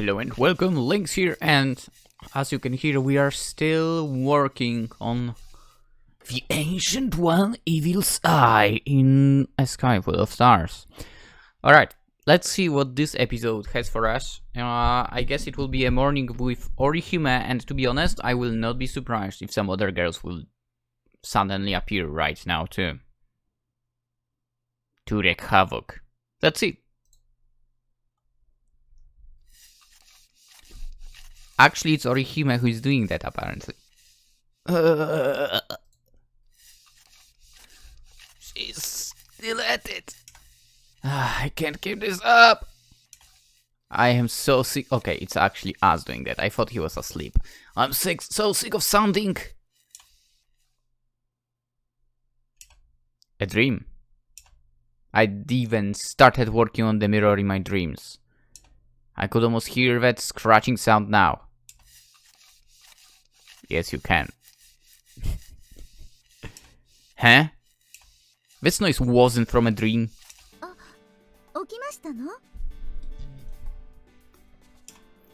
Hello and welcome, Lynx here, and as you can hear, we are still working on the Ancient One Evil's Eye in a sky full of stars. Alright, let's see what this episode has for us. I guess it will be a morning with Orihime, and to be honest, I will not be surprised if some other girls will suddenly appear right now too. To wreak havoc. Let's see. Actually, it's Orihime who is doing that, apparently. She's still at it. I can't keep this up. I am so sick. Okay, it's actually us doing that. I thought he was asleep. I'm sick, so sick of sounding. A dream. I'd even started working on the mirror in my dreams. I could almost hear that scratching sound now. Yes, you can. Huh? This noise wasn't from a dream.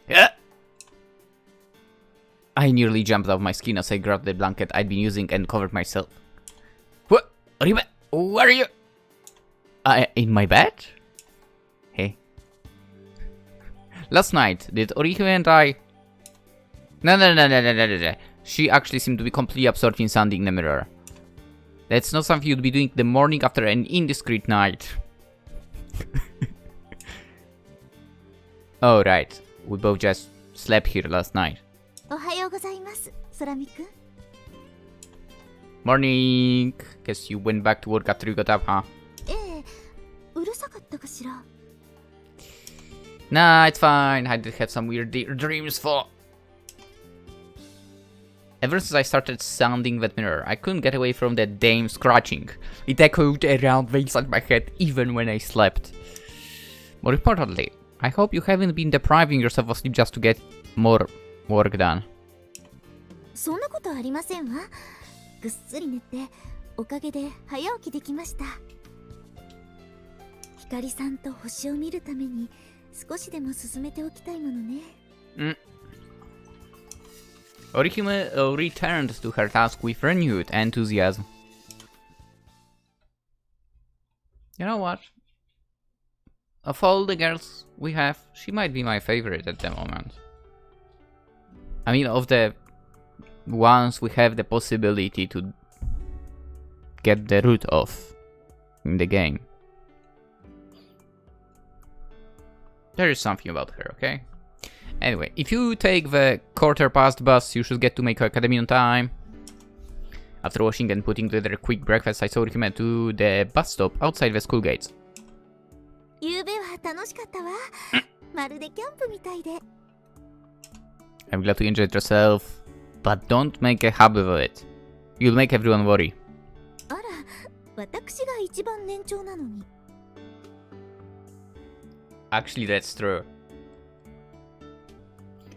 Yeah. I nearly jumped out of my skin as I grabbed the blanket I'd been using and covered myself. What? Where are you? In my bed? Hey. Last night, did Orihime and I... No. She actually seemed to be completely absorbed in standing in the mirror. That's not something you'd be doing the morning after an indiscreet night. Oh, right. We both just slept here last night. Morning. Guess you went back to work after you got up, huh? Nah, it's fine. I did have some weird dreams for... Ever since I started sounding that mirror, I couldn't get away from that damn scratching. It echoed around inside my head even when I slept. More importantly, I hope you haven't been depriving yourself of sleep just to get more work done. Orihime returned to her task with renewed enthusiasm. You know what? Of all the girls we have, she might be my favorite at the moment. I mean, of the ones we have the possibility to get the root of in the game. There is something about her, okay? Anyway, if you take the quarter-past bus, you should get to Meiko Academy on time. After washing and putting together a quick breakfast, I saw Orihime to the bus stop outside the school gates. I'm glad you enjoyed yourself, but don't make a habit of it. You'll make everyone worry. Actually, that's true.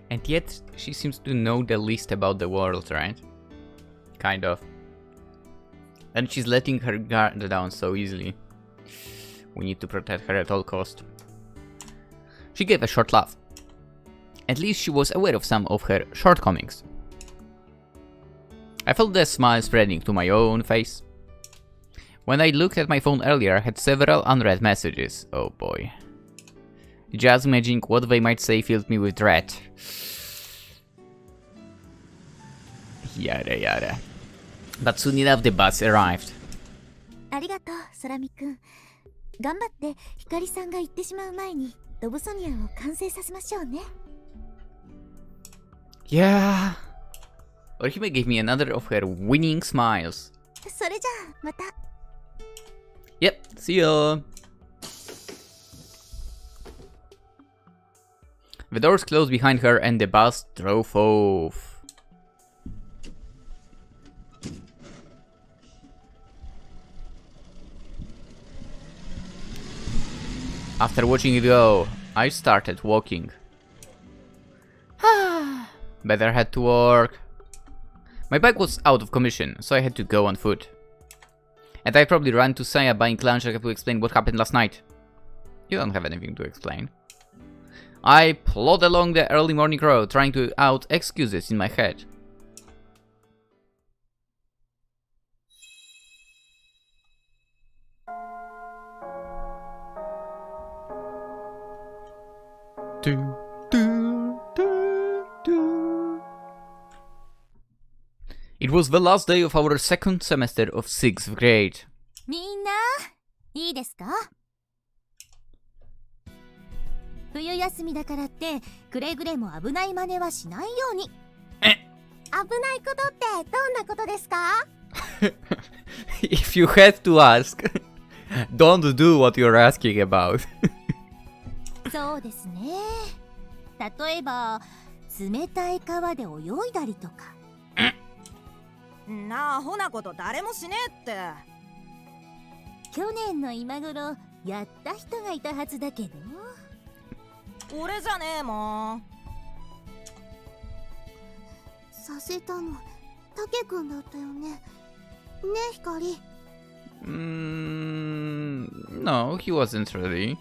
And yet, she seems to know the least about the world, right? Kind of. And she's letting her guard down so easily. We need to protect her at all cost. She gave a short laugh. At least she was aware of some of her shortcomings. I felt the smile spreading to my own face. When I looked at my phone earlier, I had several unread messages. Oh boy. Just imagining what they might say filled me with dread. Yada yada. But soon enough the bus arrived. Yeah. Orihime gave me another of her winning smiles. Yep, see ya. The doors closed behind her and the bus drove off. After watching it go, I started walking. Better head to work. My bike was out of commission, so I had to go on foot. And I probably ran to Saya buying lunch. I have to explain what happened last night. You don't have anything to explain. I plod along the early morning road, trying to out excuses in my head. It was the last day of our second semester of 6th grade. みんな、いいですか？冬休みだからってくれぐれも危ない真似はしないように。危ないことってどんなことですか？ If you had to ask, don't do what you're asking about. そうですね。例えば冷たい川で泳いだりとか。なあ、ほなこと誰もしねえって。去年の今頃やった人がいたはずだけど。俺じゃねえもん。させたのたけくんだったよね。ねえ、ひかり。No, he wasn't really.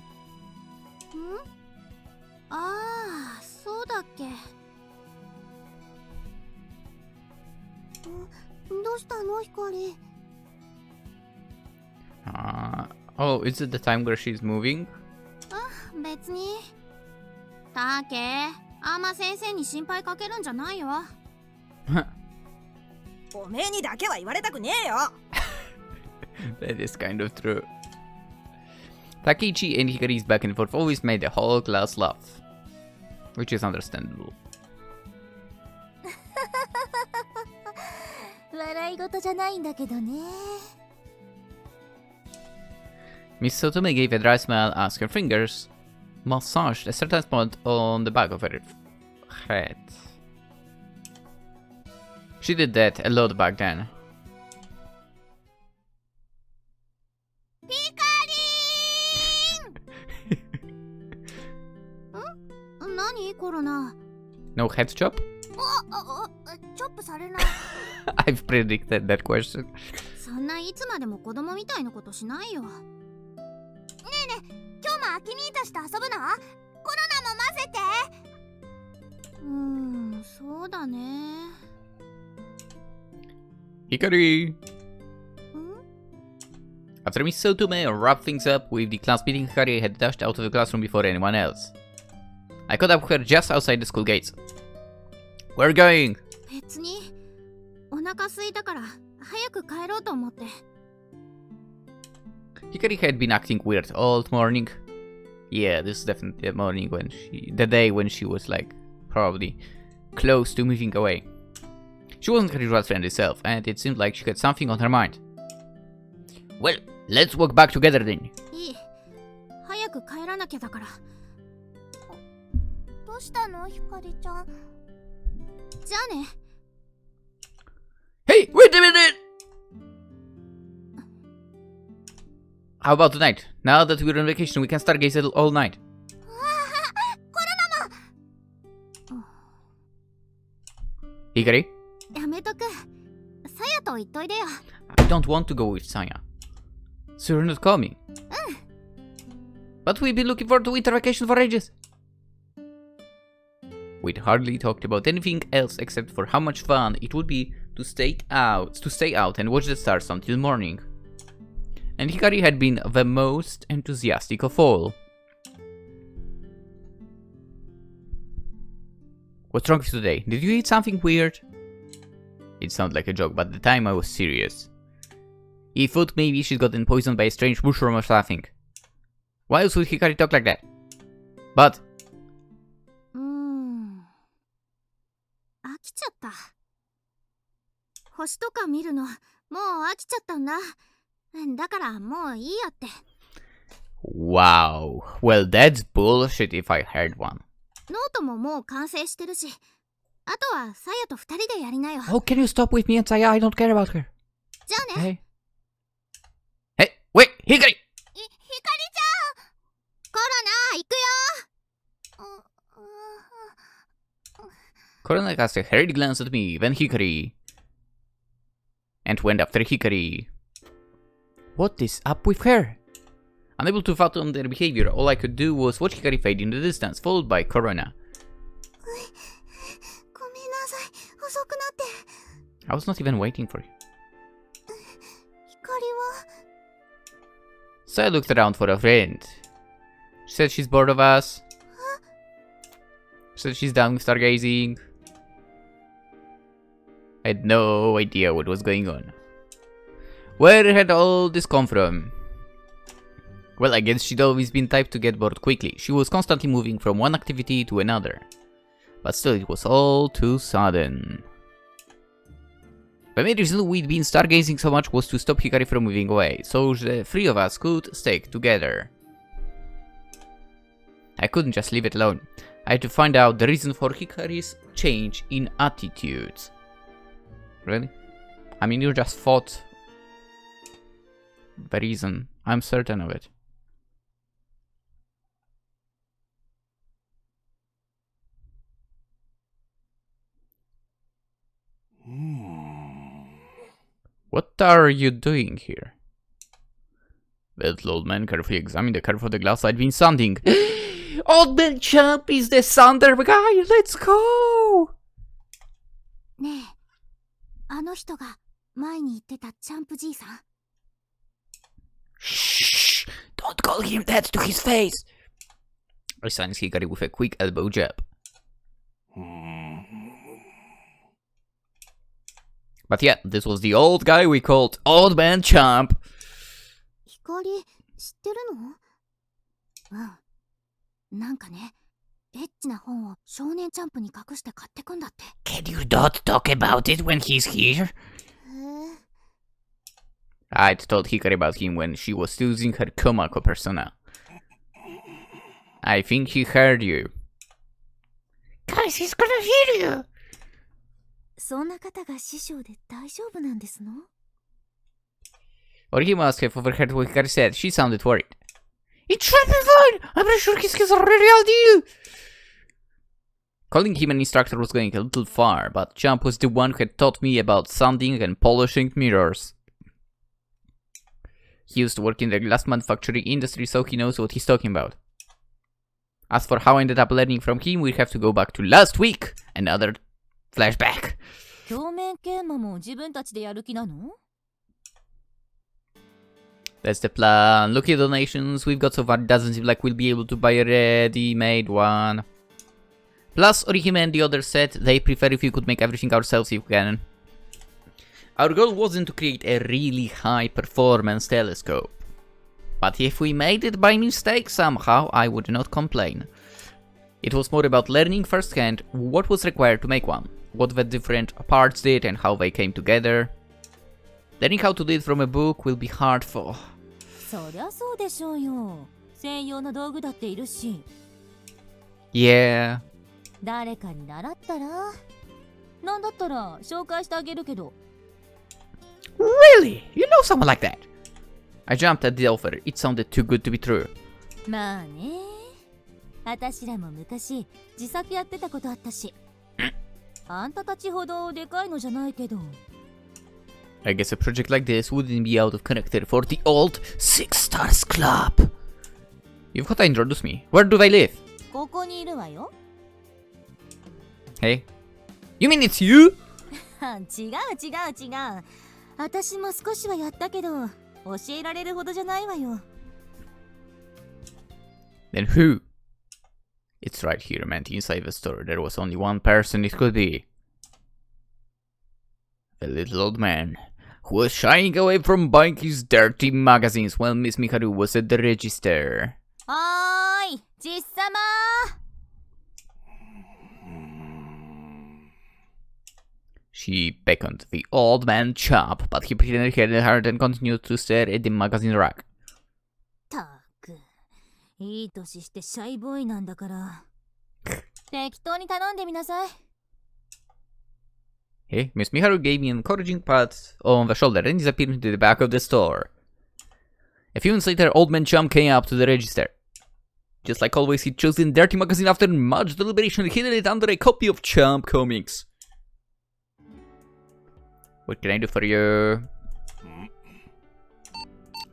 ああ、そうだっけ。どうしたの、ひかり。Oh, is it the time where she's moving? 別に。たけ、あんま先生に心配かけるんじゃないよ。おめえにだけは言われたくねえよ。That is kind of true. Takichi and Hikari's back and forth always made the whole class laugh, which is understandable. 笑い事じゃないんだけどね。Miss Sotome gave a dry smile as her fingers massaged a certain spot on the back of her head. She did that a lot back then. Hikari! 何コロナ No head chop? チョップされない。I've predicted that question. そんないつまでも子供みたいなことしないよ。ねえねえ、今日もアキ兄たちと遊ぶの？コロナも混ぜて。そうだね。Hikari! After Miss Sotome wrapped things up with the class meeting, Hikari had dashed out of the classroom before anyone else. I caught up with her just outside the school gates. Where are you going? 別にお腹空いたから早く帰ろうと思って。Hikari had been acting weird all morning. Yeah, this is definitely the day when she was like probably close to moving away. She wasn't her usual friendly self, and it seemed like she had something on her mind. Well, let's walk back together then. いい。早く帰らなきゃだから。どうしたの、ひかりちゃん。じゃあね。Hey, wait a minute! How about tonight? Now that we're on vacation, we can stargaze all night. コロナも。Hikari? やめとく。さやと言っといでよ。I don't want to go with Saya. So you're not coming? But we've been looking forward to winter vacation for ages. We'd hardly talked about anything else except for how much fun it would be to stay out and watch the stars until morning. And Hikari had been the most enthusiastic of all. What's wrong with you today? Did you eat something weird? It sounded like a joke, but at the time I was serious. He thought maybe she'd gotten poisoned by a strange mushroom or something. Why else would Hikari talk like that? But... 飽きちゃった。星とか見るのもう飽きちゃったんだ。だからもういいやって。Wow. Well, that's bullshit if I heard one. ノートももう完成してるし、あとはさやと二人でやりなよ。Oh, can you stop with me and Saya? I don't care about her. じゃあね。Hey, wait, Hikari! ひかりちゃん、コロナ行くよ。Korona cast a hurried glance at me, then Hikari, and went after Hikari. What is up with her? Unable to fathom their behavior, all I could do was watch Hikari fade in the distance, followed by Corona. ごめんなさい、遅くなって。 I was not even waiting for you. 光は So I looked around for a friend. She said she's bored of us. She said she's done with stargazing. I had no idea what was going on. Where had all this come from? Well, I guess she'd always been type to get bored quickly. She was constantly moving from one activity to another. But still, it was all too sudden. The main reason we'd been stargazing so much was to stop Hikari from moving away, so the three of us could stick together. I couldn't just leave it alone. I had to find out the reason for Hikari's change in attitudes. Really? I mean, you just thought the reason. I'm certain of it. What are you doing here? The little old man carefully examined the curve of the glass I'd been sounding. Old man Champ is the sounder guy! Let's go! ねえ、あの人が前に言ってたチャンプじいさん。 Shh! Don't call him that to his face! I silenced Hikari with a quick elbow jab. But yeah, this was the old guy we called Old Man Champ. 光、知ってるの？うん。なんかね、エッチな本を少年チャンプに隠して買ってくんだって。Can you not talk about it when he's here? I'd told Hikari about him when she was still using her Komako persona. I think he heard you. Guys, he's gonna hear you! そんな方が師匠で大丈夫なんですの？ Or he must have overheard what Hikari said. She sounded worried. It should be fine! I'm pretty sure his skills are really ideal! Calling him an instructor was going a little far, but Champ was the one who had taught me about sanding and polishing mirrors. He used to work in the glass manufacturing industry, so he knows what he's talking about. As for how I ended up learning from him, we have to go back to last week. Another flashback. 鏡面研磨も自分たちでやる気なの？ That's the plan. Look at the donations we've got so far. Doesn't seem like we'll be able to buy a ready-made one. Plus, Orihime and the others said they prefer if we could make everything ourselves if we can. Our goal wasn't to create a really high-performance telescope. But if we made it by mistake somehow, I would not complain. It was more about learning firsthand what was required to make one, what the different parts did and how they came together. Learning how to do it from a book will be hard for... そりゃそうでしょうよ。専用の道具だっているし。Yeah. 誰かに習ったら？なんだったら紹介してあげるけど。Really? You know someone like that? I jumped at the offer. It sounded too good to be true. まあね。私らも昔自作やってたことあったし。あんたたちほどでかいのじゃないけど。I guess a project like this wouldn't be out of character for the old Six Stars Club. You've got to introduce me. Where do they live? ここにいるわよ。Hey? You mean it's you? 違う。私も少しはやったけど、教えられるほどじゃないわよ。Then who? It's right here, meant inside the store. There was only one person it could be. The little old man, who was shying away from buying his dirty magazines while Miss Mikaru was at the register. はーい、じっさまー。She beckoned the old man Chop, but he pretended he hadn't heard and continued to stare at the magazine rack. たく、いい年してシャイボーイなんだから。適当に頼んでみなさい。Hey, Miss Miharu gave me an encouraging pat on the shoulder and disappeared into the back of the store. A few minutes later, old man Chum came up to the register. Just like always, he chose the dirty magazine after much deliberation and hidden it under a copy of Chump Comics. What can I do for you?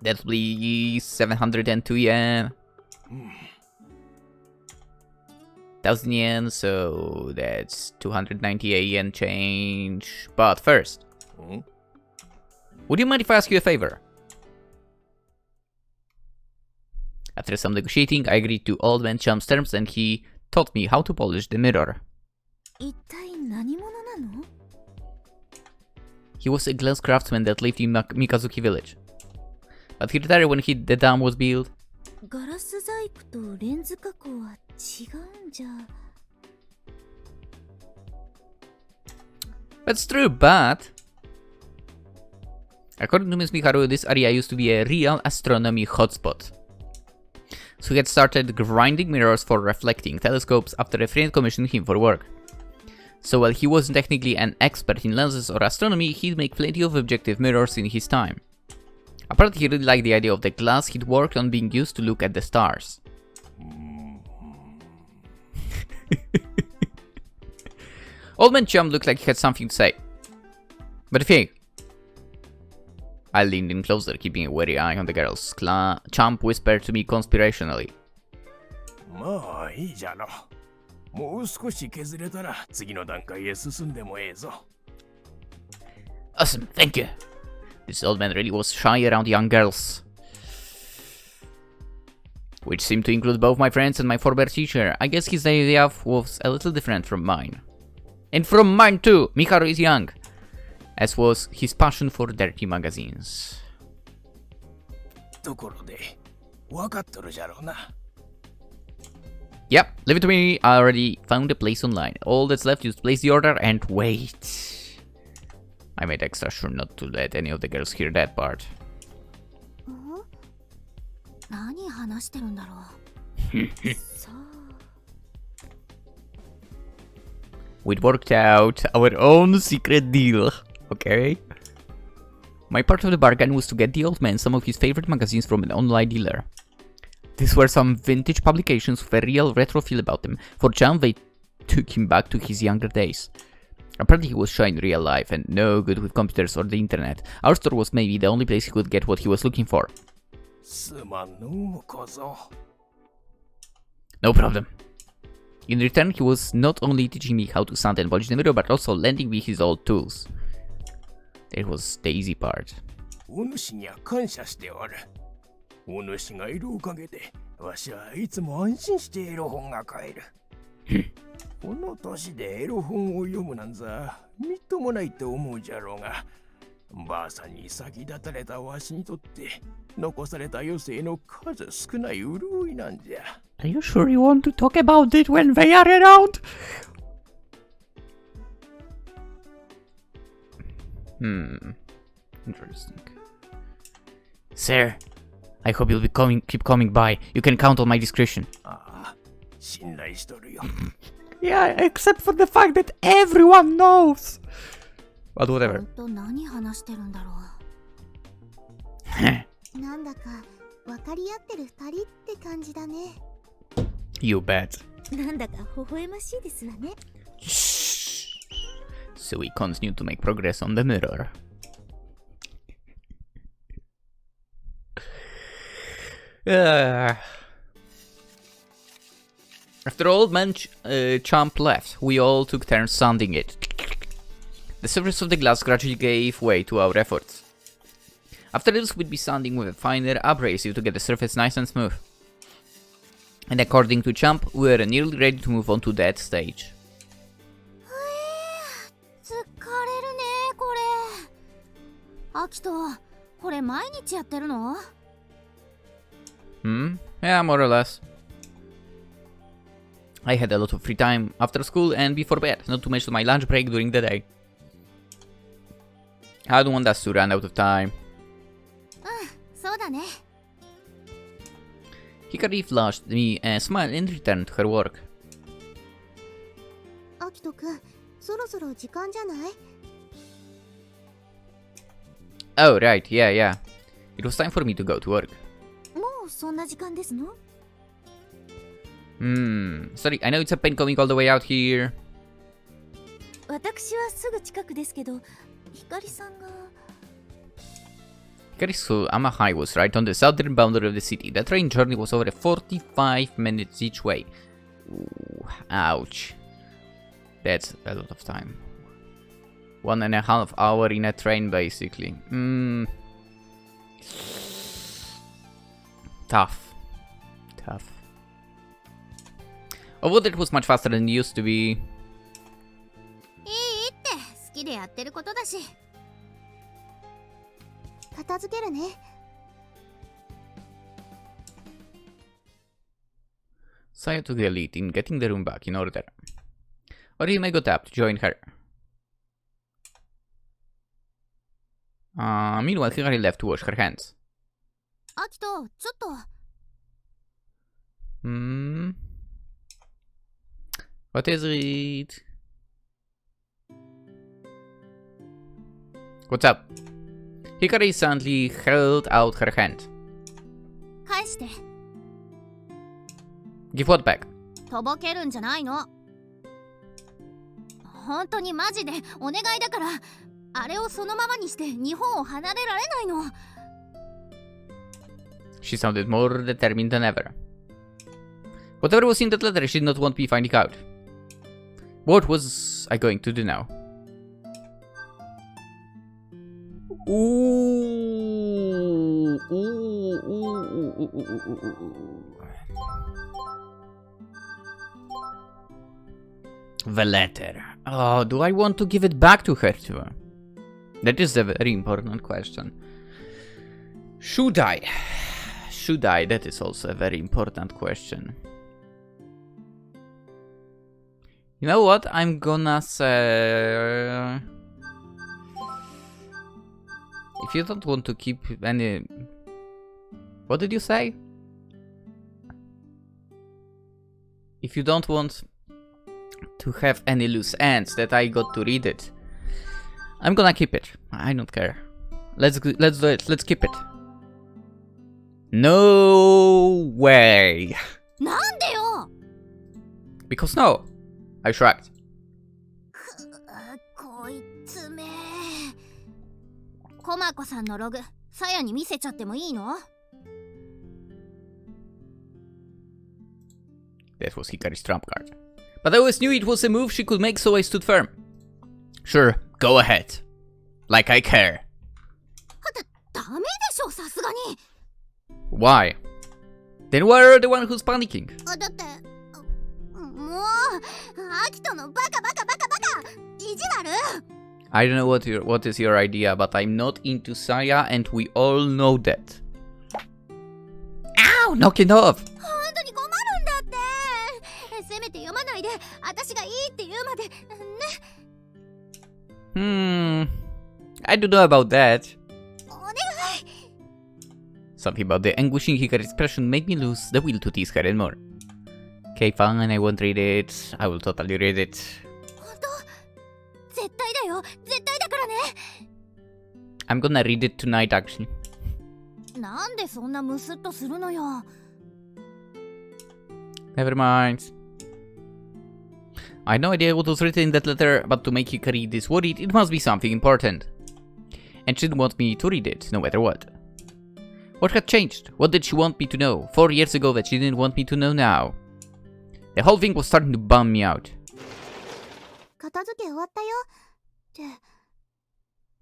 That'll be 702 yen. 1,000 yen, so that's 298 yen change. But first, would you mind if I ask you a favor? After some negotiating, I agreed to Old Man Chump's terms and he taught me how to polish the mirror. 一体何者なの? He was a glass craftsman that lived in Mikazuki village. But he retired when the dam was built. ガラス細工とレンズ加工は違うんじゃ。That's true, but according to Ms. Hikaru, this area used to be a real astronomy hotspot. So he had started grinding mirrors for reflecting telescopes after a friend commissioned him for work. So while he wasn't technically an expert in lenses or astronomy, he'd make plenty of objective mirrors in his time. Apparently he really liked the idea of the glass he'd worked on being used to look at the stars. Old Man Chump looked like he had something to say. But if he... I leaned in closer, keeping a wary eye on the girls. Chump whispered to me conspirationally. まあいいじゃろ。もう少し削れたら次の段階へ進んでもええぞ。Awesome, thank you. This old man really was shy around young girls. Which seemed to include both my friends and my former teacher. I guess his idea was a little different from mine. And from mine too! Hikari is young. As was his passion for dirty magazines. ところで、わかっとるじゃろうな。Yep, leave it to me. I already found a place online. All that's left is to place the order and wait. I made extra sure not to let any of the girls hear that part. 何話してるんだろう。さあ。We'd worked out our own secret deal, okay? My part of the bargain was to get the old man some of his favorite magazines from an online dealer. These were some vintage publications with a real retro feel about them. For John, they took him back to his younger days. Apparently he was shy in real life and no good with computers or the internet. Our store was maybe the only place he could get what he was looking for. No problem. In return, he was not only teaching me how to sand and polish the mirror, but also lending me his old tools. That was the easy part. お主には感謝しておる。お主がいるおかげで、わしはいつも安心してエロ本が買える。この年でエロ本を読むなんざ、みっともないと思うじゃろうが、ばあさんに先立たれたわしにとって、残された余生の数少ない潤いなんじゃ。Are you sure you want to talk about it when they are around? Interesting. Sir, I hope you'll keep coming by. You can count on my discretion. ああ、信頼しとるよ。Yeah, except for the fact that everyone knows. But whatever. 何話してるんだろう。なんだか分かり合ってる二人って感じだね。You bet. なんだか微笑ましいですわね。Shh. So we continue to make progress on the mirror. After Old Man Chump left, we all took turns sanding it. The surface of the glass gradually gave way to our efforts. After this, we'd be sanding with a finer abrasive to get the surface nice and smooth. And according to Chump, we were nearly ready to move on to that stage. 疲れるねこれ。アキト、これ毎日やってるの？ Yeah, more or less. I had a lot of free time after school and before bed, not to mention my lunch break during the day. I don't want us to run out of time. そうだね。Hikari flashed me a smile and returned to her work. アキトくん、そろそろ時間じゃない？ Oh, right, yeah. It was time for me to go to work. もうそんな時間ですの？ Sorry, I know it's a pain coming all the way out here. 私はすぐ近くですけど、ひかりさんが。Hikari Amahai was right on the southern boundary of the city. The train journey was over 45 minutes each way. Ooh, ouch. That's a lot of time. 1.5 hours in a train, basically. Tough. Although it was much faster than it used to be. いいって好きでやってることだし。片付けるね。Saya took the lead in getting the room back in order. Orihime got up to join her. Meanwhile, Hikari left to wash her hands. アキト、ちょっと。What is it? What's up? Hikari suddenly held out her hand. 返して。 Give what back? とぼけるんじゃないの。本当にマジでお願いだから、あれをそのままにして日本を離れられないの。She sounded more determined than ever. Whatever was in that letter, she did not want me finding out. What was I going to do now? The letter. Oh, do I want to give it back to her too? That is a very important question. Should I? Should I? That is also a very important question. You know what? I'm gonna say... If you don't want to keep any... What did you say? If you don't want to have any loose ends that I got to read it, I'm gonna keep it. I don't care. Let's do it. Let's keep it. No way. なんでよ。 Because no. I shrugged. こいつめ。コマコさんのログ、サヤに見せちゃってもいいの？ That was Hikari's trump card. But I always knew it was a move she could make, so I stood firm. Sure, go ahead. Like I care. ダメでしょ、さすがに。 Why? Then why are the one who's panicking? だって、もう、アキトのバカ意地悪。 I don't know what is your idea, but I'm not into Saya, and we all know that. Ow! Knock it off! 本当に困るんだって。せめて読まないで、私がいいって言うまで、ね。I don't know about that. お願い。 Something about the anguishing Hikari expression made me lose the will to tease her anymore. Okay, fine, I won't read it. I will totally read it. 本当？絶対だよ。絶対だからね。 I'm gonna read it tonight, actually. なんでそんなムスッとするのよ。 Never mind. I had no idea what was written in that letter, but to make Hikari this worried, it must be something important. And she didn't want me to read it, no matter what. What had changed? What did she want me to know 4 years ago that she didn't want me to know now? The whole thing was starting to bum me out. 片付け終わったよ。って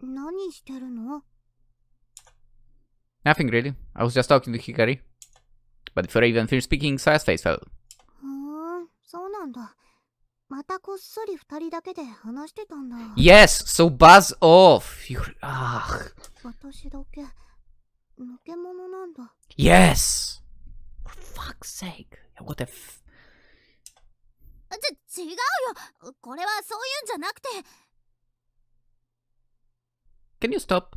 何してるの？ Nothing really. I was just talking to Hikari. But before I even finished speaking, Saya's face fell. そうなんだ。またこっそり二人だけで話してたんだ。 Yes, so buzz off.私だけ抜け者なんだ。 Yes. For fuck's sake. What the f... 違うよ。これはそういうんじゃなくて。 Can you stop?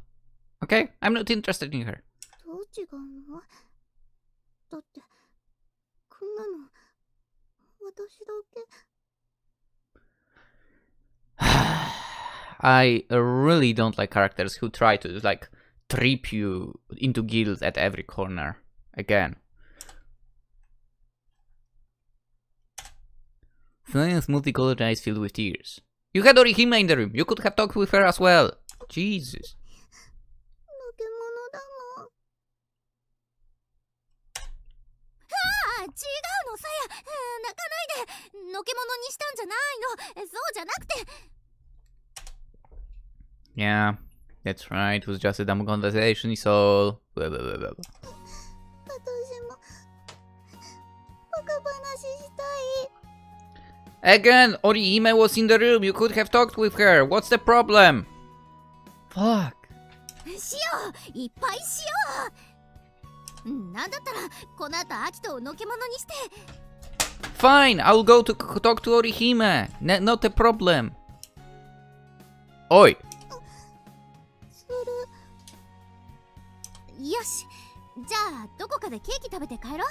Okay? I'm not interested in her. どう違うの？だってこんなの私だけ。I really don't like characters who try to like trip you into guilt at every corner. Again. Saya's multicolored eyes filled with tears. You had Orihime in the room. You could have talked with her as well. Jesus. 抜け者だも違うのさや、泣かないで。のけものにしたんじゃないの。そうじゃなくて。 Yeah, that's right. It was just a dumb conversation, is all. Blah, blah, blah, blah. 私もバカ話したい。 Again, Orihime was in the room. You could have talked with her. What's the problem? Fuck. しよう、いっぱいしよう。なんだったらこの後アキトをのけものにして。 Fine, I'll go to talk to Orihime. Not a problem. Oi. よし、じゃあどこかでケーキ食べて帰ろ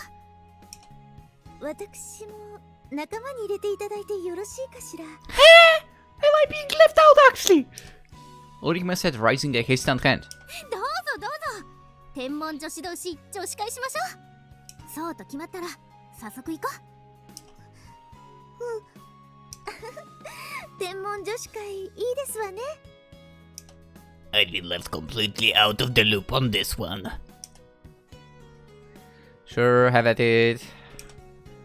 う。私も仲間に入れていただいてよろしいかしら。 Am I being left out actually? Orihime said, raising a hesitant hand. どうぞどうぞ。天文女子同士女子会しましょう。そうと決まったら早速行こう。天文女子会いいですわね。 I've been left completely out of the loop on this one. Sure, have at it.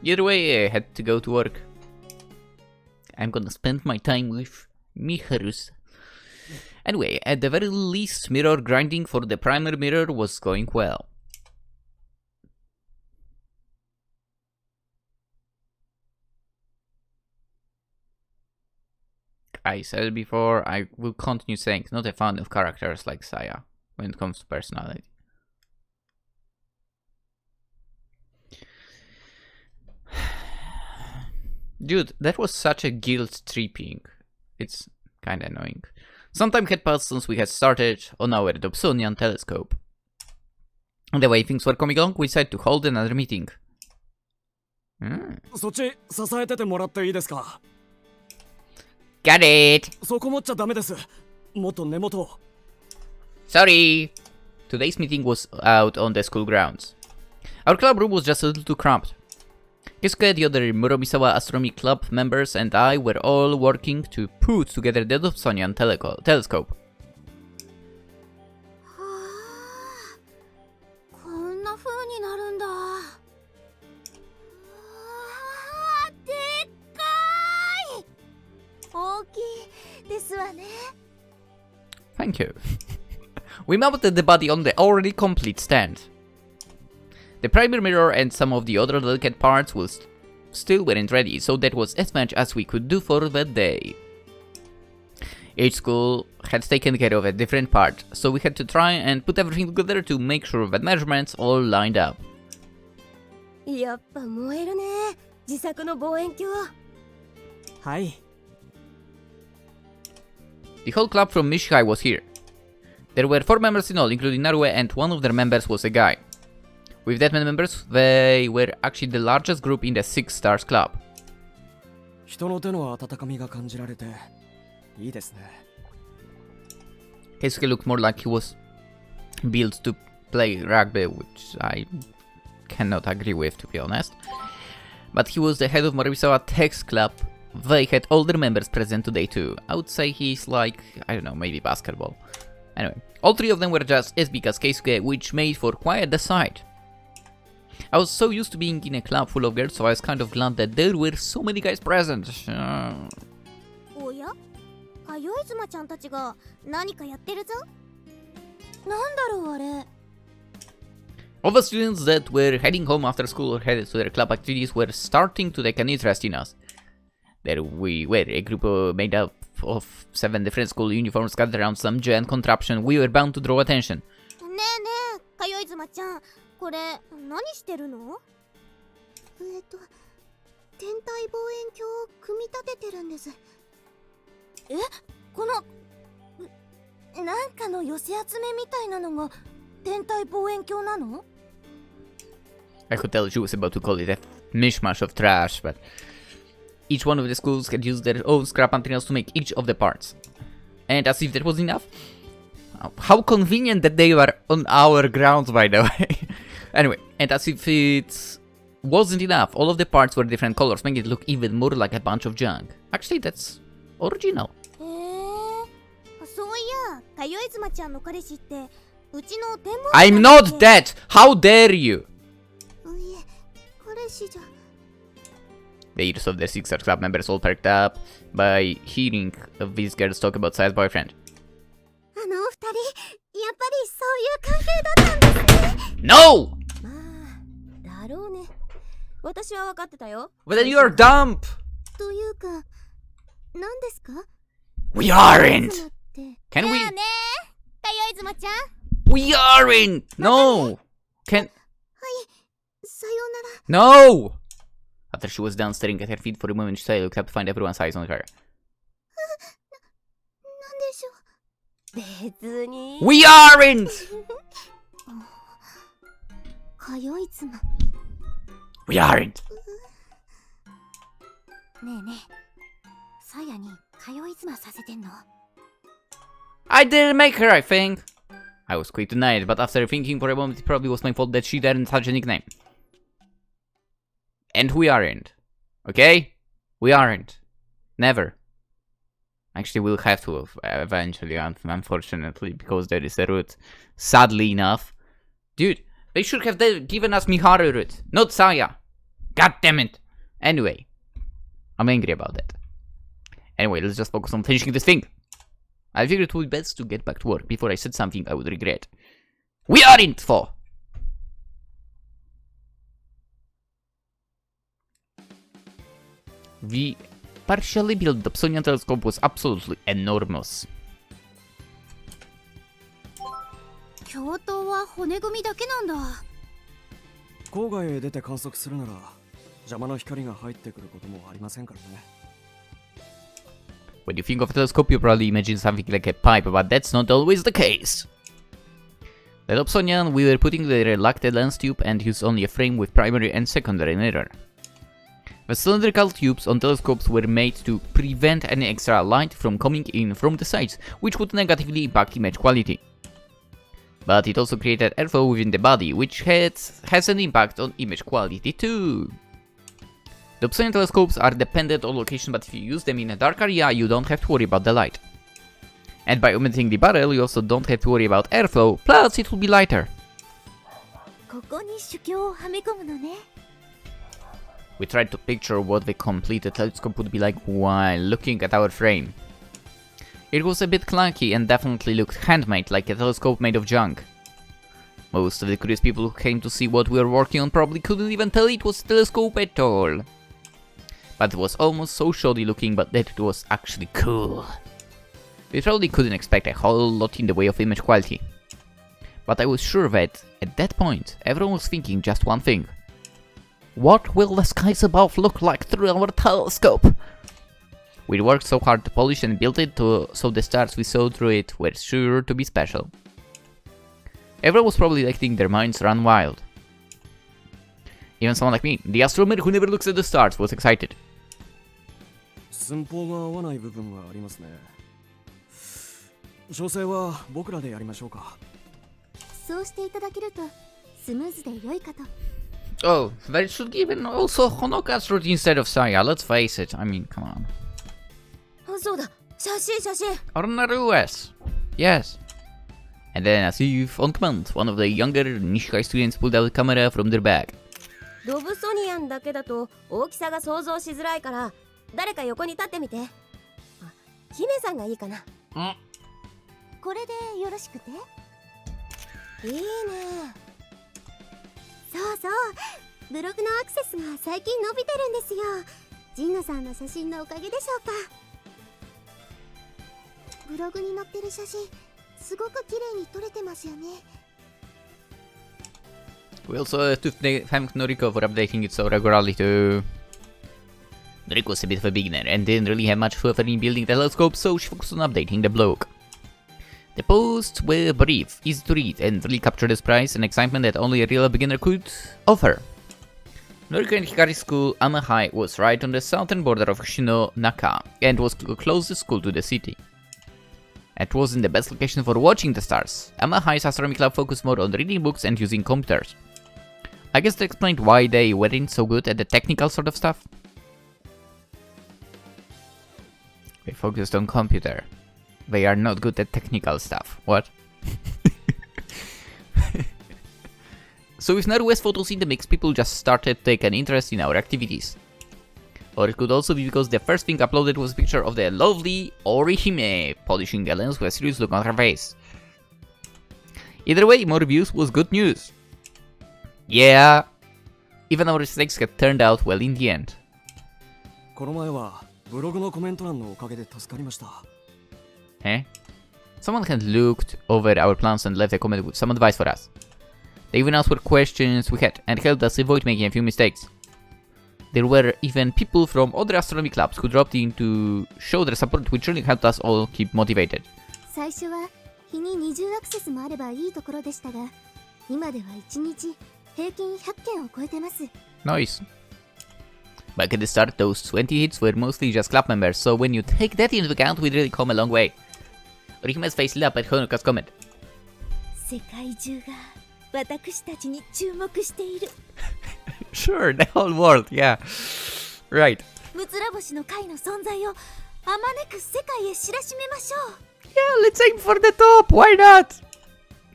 Either way, I had to go to work. I'm gonna spend my time with Miharus. Anyway, at the very least, mirror grinding for the primer mirror was going well. I said before, I will continue saying, not a fan of characters like Saya when it comes to personality. Dude, that was such a guilt tripping. It's kinda annoying. Some time had passed since we had started on our Dobsonian telescope. And the way things were coming along, we decided to hold another meeting. そっち支えててもらっていいですか。 Got it! そこ持っちゃダメです。もっと根元を。 Sorry! Today's meeting was out on the school grounds. Our club room was just a little too cramped. Keisuke, the other Muromisawa Astronomy Club members, and I were all working to put together the Dobsonian telescope. はあ、こんな風になるんだ。うわあ、でっかい。大きいですわね。 Thank you. We mounted the body on the already complete stand. The primary mirror and some of the other delicate parts still weren't ready, so that was as much as we could do for that day. Each school had taken care of a different part, so we had to try and put everything together to make sure that measurements all lined up. やっぱ燃えるね、自作の望遠鏡。はい。 The whole club from Mishihai was here. There were 4 members in all, including Narue, and one of their members was a guy. With that many members, they were actually the largest group in the 6 Stars Club. 人の手の温かみが感じられていいですね。 Keisuke looked more like he was built to play rugby, which I cannot agree with, to be honest. But he was the head of Moribisawa Tex Club. They had all their members present today too. I would say he's like, I don't know, maybe basketball. Anyway, all 3 of them were just as big as Keisuke, which made for quite the sight. I was so used to being in a club full of girls, so I was kind of glad that there were so many guys present. おや、かよいずまちゃんたちが何かやってるぞ。なんだろうあれ。 All the students that were heading home after school or headed to their club activities were starting to take an interest in us. There we were, a group made up of 7 different school uniforms gathered around some giant contraption. We were bound to draw attention. ねえねえ、かよいずまちゃん、これ何してるの？天体望遠鏡を組み立ててるんです。え、このなんかの寄せ集めみたいなのが天体望遠鏡なの？ I could tell she was about to call it a mishmash of trash, but each one of the schools had used their own scrap materials to make each of the parts. And as if that was enough, how convenient that they were on our grounds, by the way. Anyway, and as if it wasn't enough, all of the parts were different colors, making it look even more like a bunch of junk. Actually, that's original. へえ、そういや、かよいずまちゃんの彼氏ってうちの天文 I'm not that! How dare you! いえ、彼しじゃ。 The ears of the Sixers Club members all perked up by hearing of these girls talk about Saya's boyfriend. あのお二人、やっぱりそういう関係だったんですね。 No! まあだろうね。私は分かってたよ。 But then you are dumb! というか、何ですか？ We aren't! 妻って。 Can じゃ we? あねかよいずまちゃん We aren't! No! Can. さようなら。 No! After she was down staring at her feet for a moment, she looked up to find everyone's eyes on her. なんでしょう。別に。 We aren't! かよい妻。 We aren't! ねえねえ、さやにかよい妻させてんの？ I didn't make her, I think. I was quick to deny it, but after thinking for a moment, it probably was my fault that she didn't such a nickname. And we aren't. Okay? We aren't. Never. Actually, we'll have to eventually, unfortunately, because there is a route. Sadly enough. Dude, they should have given us Miharu route, not Saya. God damn it. Anyway, I'm angry about that. Anyway, let's just focus on finishing this thing. I figured it would be best to get back to work before I said something I would regret. We aren't for! The partially built Dobsonian telescope was absolutely enormous. 教頭は骨組みだけなんだ。郊外へ出て観測するなら邪魔な光が入ってくることもありませんからね。 When you think of a telescope, you probably imagine something like a pipe, but that's not always the case. The Dobsonian, we were putting the reluctant lens tube and used only a frame with primary and secondary mirror. The cylindrical tubes on telescopes were made to prevent any extra light from coming in from the sides, which would negatively impact image quality. But it also created airflow within the body, which has an impact on image quality too. Dobsonian telescopes are dependent on location, but if you use them in a dark area, you don't have to worry about the light. And by omitting the barrel, you also don't have to worry about airflow, plus it will be lighter. ここに主鏡をはめ込むのね。We tried to picture what the completed telescope would be like while looking at our frame. It was a bit clunky and definitely looked handmade, like a telescope made of junk. Most of the curious people who came to see what we were working on probably couldn't even tell it was a telescope at all. But it was almost so shoddy looking, but that it was actually cool. We probably couldn't expect a whole lot in the way of image quality. But I was sure that, at that point, everyone was thinking just one thing. What will the skies above look like through our telescope? We worked so hard to polish and build it so the stars we saw through it were sure to be special. Everyone was probably letting their minds run wild. Even someone like me, the astronomer who never looks at the stars, was excited. 寸法が合わない部分がありますね。調整は僕らでやりましょうか。そうしていただけるとスムーズで良いかと。 Oh, they should give it also Honoka's route instead of Saya, let's face it, I mean, come on. あ、そうだ。写真。 Ornarues! Yes. And then as if on command, one of the younger Nishikai students pulled out a camera from their bag. ドブソニアンだけだと大きさが想像しづらいから誰か横に立ってみて。あ、姫さんがいいかな。これでよろしくて。いいね。そうそう、ブログのアクセスが最近伸びてるんですよ。ジンナさんの写真のおかげでしょうか。ブログに載ってる写真すごく綺麗に撮れてますよね。 We also have to thank Noriko for updating it so regularly too. Noriko was a bit of a beginner and didn't really have much fun in building the telescope, so she focused on updating the blog. The posts were brief, easy to read, and really captured the surprise and excitement that only a real beginner could offer. Noriko and Hikari School, Ama High, was right on the southern border of Shinonaka, and was the closest school to the city. It wasn't the best location for watching the stars. Ama High's astronomy club focused more on reading books and using computers. I guess that explained why they weren't so good at the technical sort of stuff. They focused on computer. They are not good at technical stuff. What? So with Norwest photos in the mix, people just started taking interest in our activities. Or it could also be because the first thing uploaded was a picture of the lovely Orihime polishing the lens with a serious look on her face. Either way, more views was good news. Yeah, even our mistakes had turned out well in the end. この前はブログのコメント欄のおかげで助かりました。Eh? Someone had looked over our plans and left a comment with some advice for us. They even asked what questions we had and helped us avoid making a few mistakes. There were even people from other astronomy clubs who dropped in to show their support, which really helped us all keep motivated. 最初は日に20アクセスもあればいいところでしたが、今では1日平均100件を超えてます。Nice. Back at the start, those 20 hits were mostly just club members, so when you take that into account, we'd really come a long way. Orihime's face lit up at Honoka's comment. 世界中が私たちに注目している。Sure, the whole world, yeah. Right. ムツラボシの会の存在をあまねく世界へ知らしめましょう。Yeah, let's aim for the top, why not?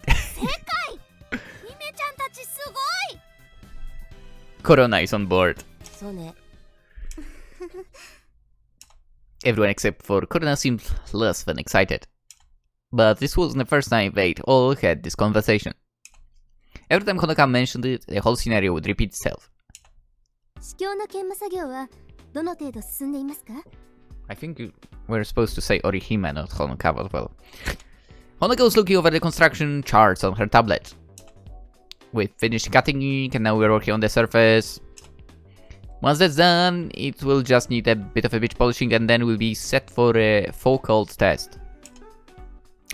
世界姫ちゃんたちすごい Corona is on board. そうね。 Everyone except for Corona seemed less than excited. But this wasn't the first time they'd all had this conversation. Every time Honoka mentioned it, the whole scenario would repeat itself. 試供の研磨作業はどの程度進んでいますか？ I think we're supposed to say Orihime, not Honoka as well. Honoka was looking over the construction charts on her tablet. We finished cutting ink and now we're working on the surface. Once that's done, it will just need a bit of a bit polishing and then we'll be set for a focal test.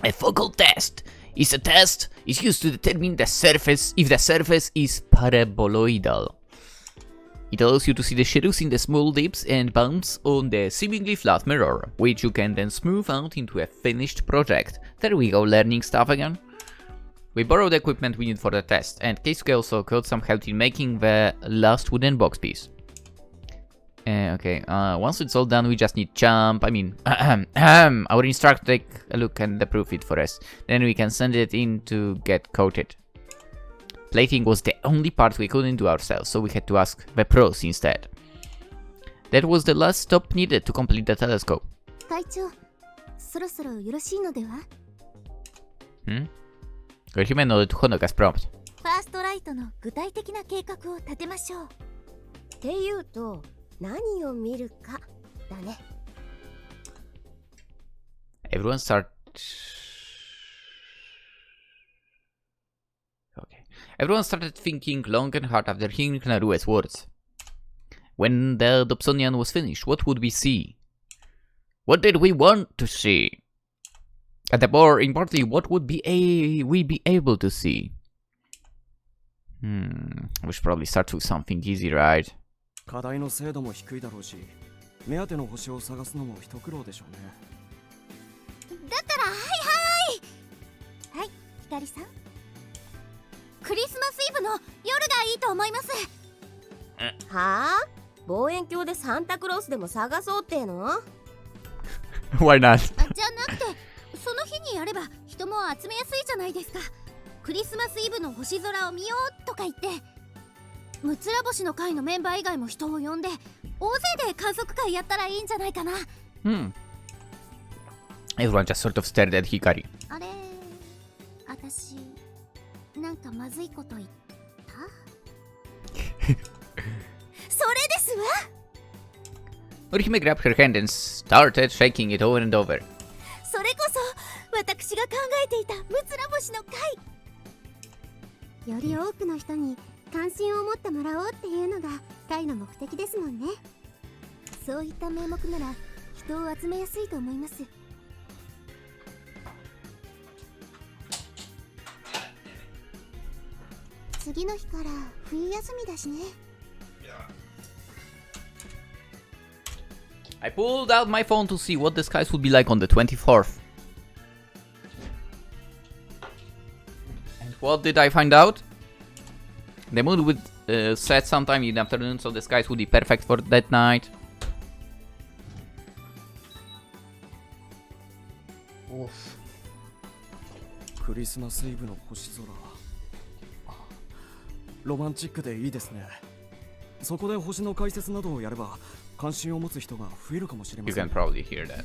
A focal test is a test is used to determine the surface if the surface is paraboloidal. It allows you to see the shadows in the small dips and bumps on the seemingly flat mirror, which you can then smooth out into a finished project. There we go, learning stuff again. We borrowed the equipment we need for the test, and Keisuke also got some help in making the last wooden box piece. Okay, once it's all done, we just need jump. I mean, our instructor take a look and approve it for us. Then we can send it in to get coated. Plating was the only part we couldn't do ourselves, so we had to ask the pros instead. That was the last stop needed to complete the telescope. 会長、そろそろよろしいのでは？ Orihime nodded to Honoka's prompt. ファーストライトの具体的な計画を立てましょう。っていうと何を見るかだね。Everyone started thinking long and hard after hearing Narue's words. When the Dobsonian was finished, what would we see? What did we want to see? And more importantly, what would we be able to see? We should probably start with something easy, right? 課題の精度も低いだろうし、目当ての星を探すのも一苦労でしょうね。だったらはい、ひかりさん。クリスマスイブの夜がいいと思います。はあ？望遠鏡でサンタクロースでも探そうっての？ Why not? じゃなくて、その日にやれば人も集めやすいじゃないですか。クリスマスイブの星空を見ようとか言って、ムツラボシの会のメンバー以外も人を呼んで、大勢で観測会やったらいいんじゃないかな。Everyone just sort of stared at Hikari. あれ、私なんかまずいこと言った？それですわ。Orihime grabbed her hand and started shaking it over and over. それこそ私が考えていたムツラボシの会。より多くの人に関心を持ってもらおうっていうのが会の目的ですもんね。そういった名目なら人を集めやすいと思います。次の日から冬休みだしね。I pulled out my phone to see what the skies would be like on the 24th. And what did I find out? The moon would set sometime in the afternoon, so the skies would be perfect for that night. Oof. クリスマスイブの星空。ロマンチックでいいですね。そこで星の解説などをやれば関心を持つ人が増えるかもしれま You せ can ん。 probably hear that.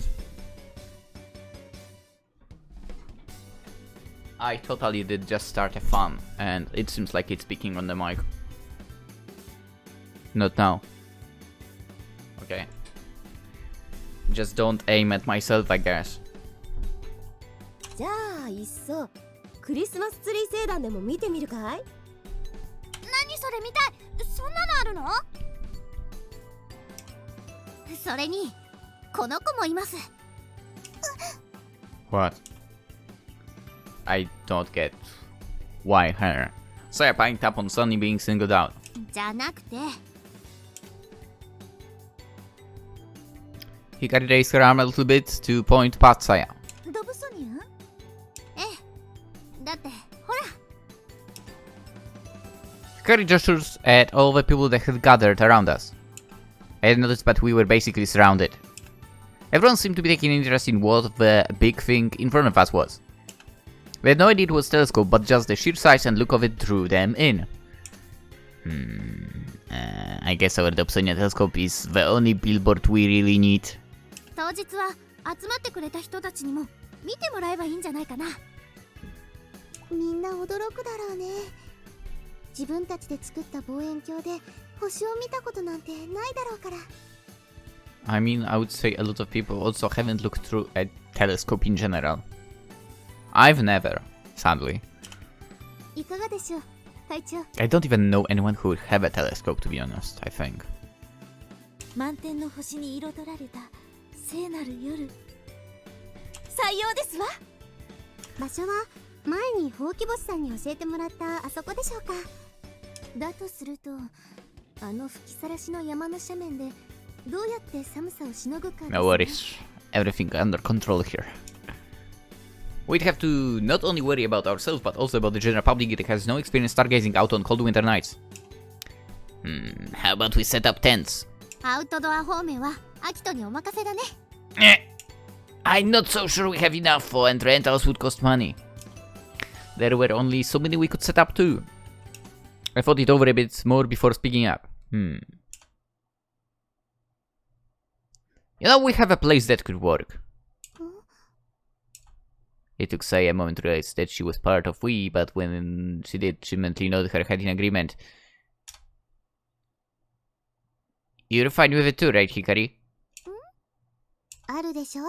I totally did just start a fun, and it seems like it's speaking on the mic. Not now. Okay. Just don't aim at myself, I guess. じゃあいっそクリスマスツリー星団でも見てみるかい？何それ見たい。そんなのあるの？それにこの子もいます。 What? I don't get why her. Saya picked up on Sunny being singled out. じゃなくて Hikari raised her arm a little bit to point past Saya. ドブソニアン？ええ、だってほら Hikari gestures at all the people that had gathered around us. I had noticed that we were basically surrounded. Everyone seemed to be taking interest in what the big thing in front of us was. We had no idea it was a telescope, but just the sheer size and look of it drew them in. I guess our Dobsonian telescope is the only billboard we really need. 当日は集まってくれた人たちにも見てもらえばいいんじゃないかな。みんな驚くだろうね。自分たちで作った望遠鏡で星を見たことなんてないだろうから。I mean, I would say a lot of people also haven't looked through a telescope in general. I've never, sadly. いかがでしょう、隊長。 I don't even know anyone who would have a telescope, to be honest, I think. 満天の星に彩られた聖なる夜。採用ですわ。場所は前にほうき星さんに教えてもらったあそこでしょうか。だとするとあの吹きさらしの山の斜面でどうやって寒さをしのぐかですね。 No worries. Everything under control here. We'd have to not only worry about ourselves, but also about the general public that has no experience stargazing out on cold winter nights. How about we set up tents? アウトドア方面はアキトにお任せだね。I'm not so sure we have enough for, and rentals would cost money. There were only so many we could set up too. I thought it over a bit more before speaking up. You know, we have a place that could work. It took Saya a moment to realize that she was part of we, but when she did, she mentally nodded her head in agreement. You're fine with it too, right, Hikari? あるでしょ。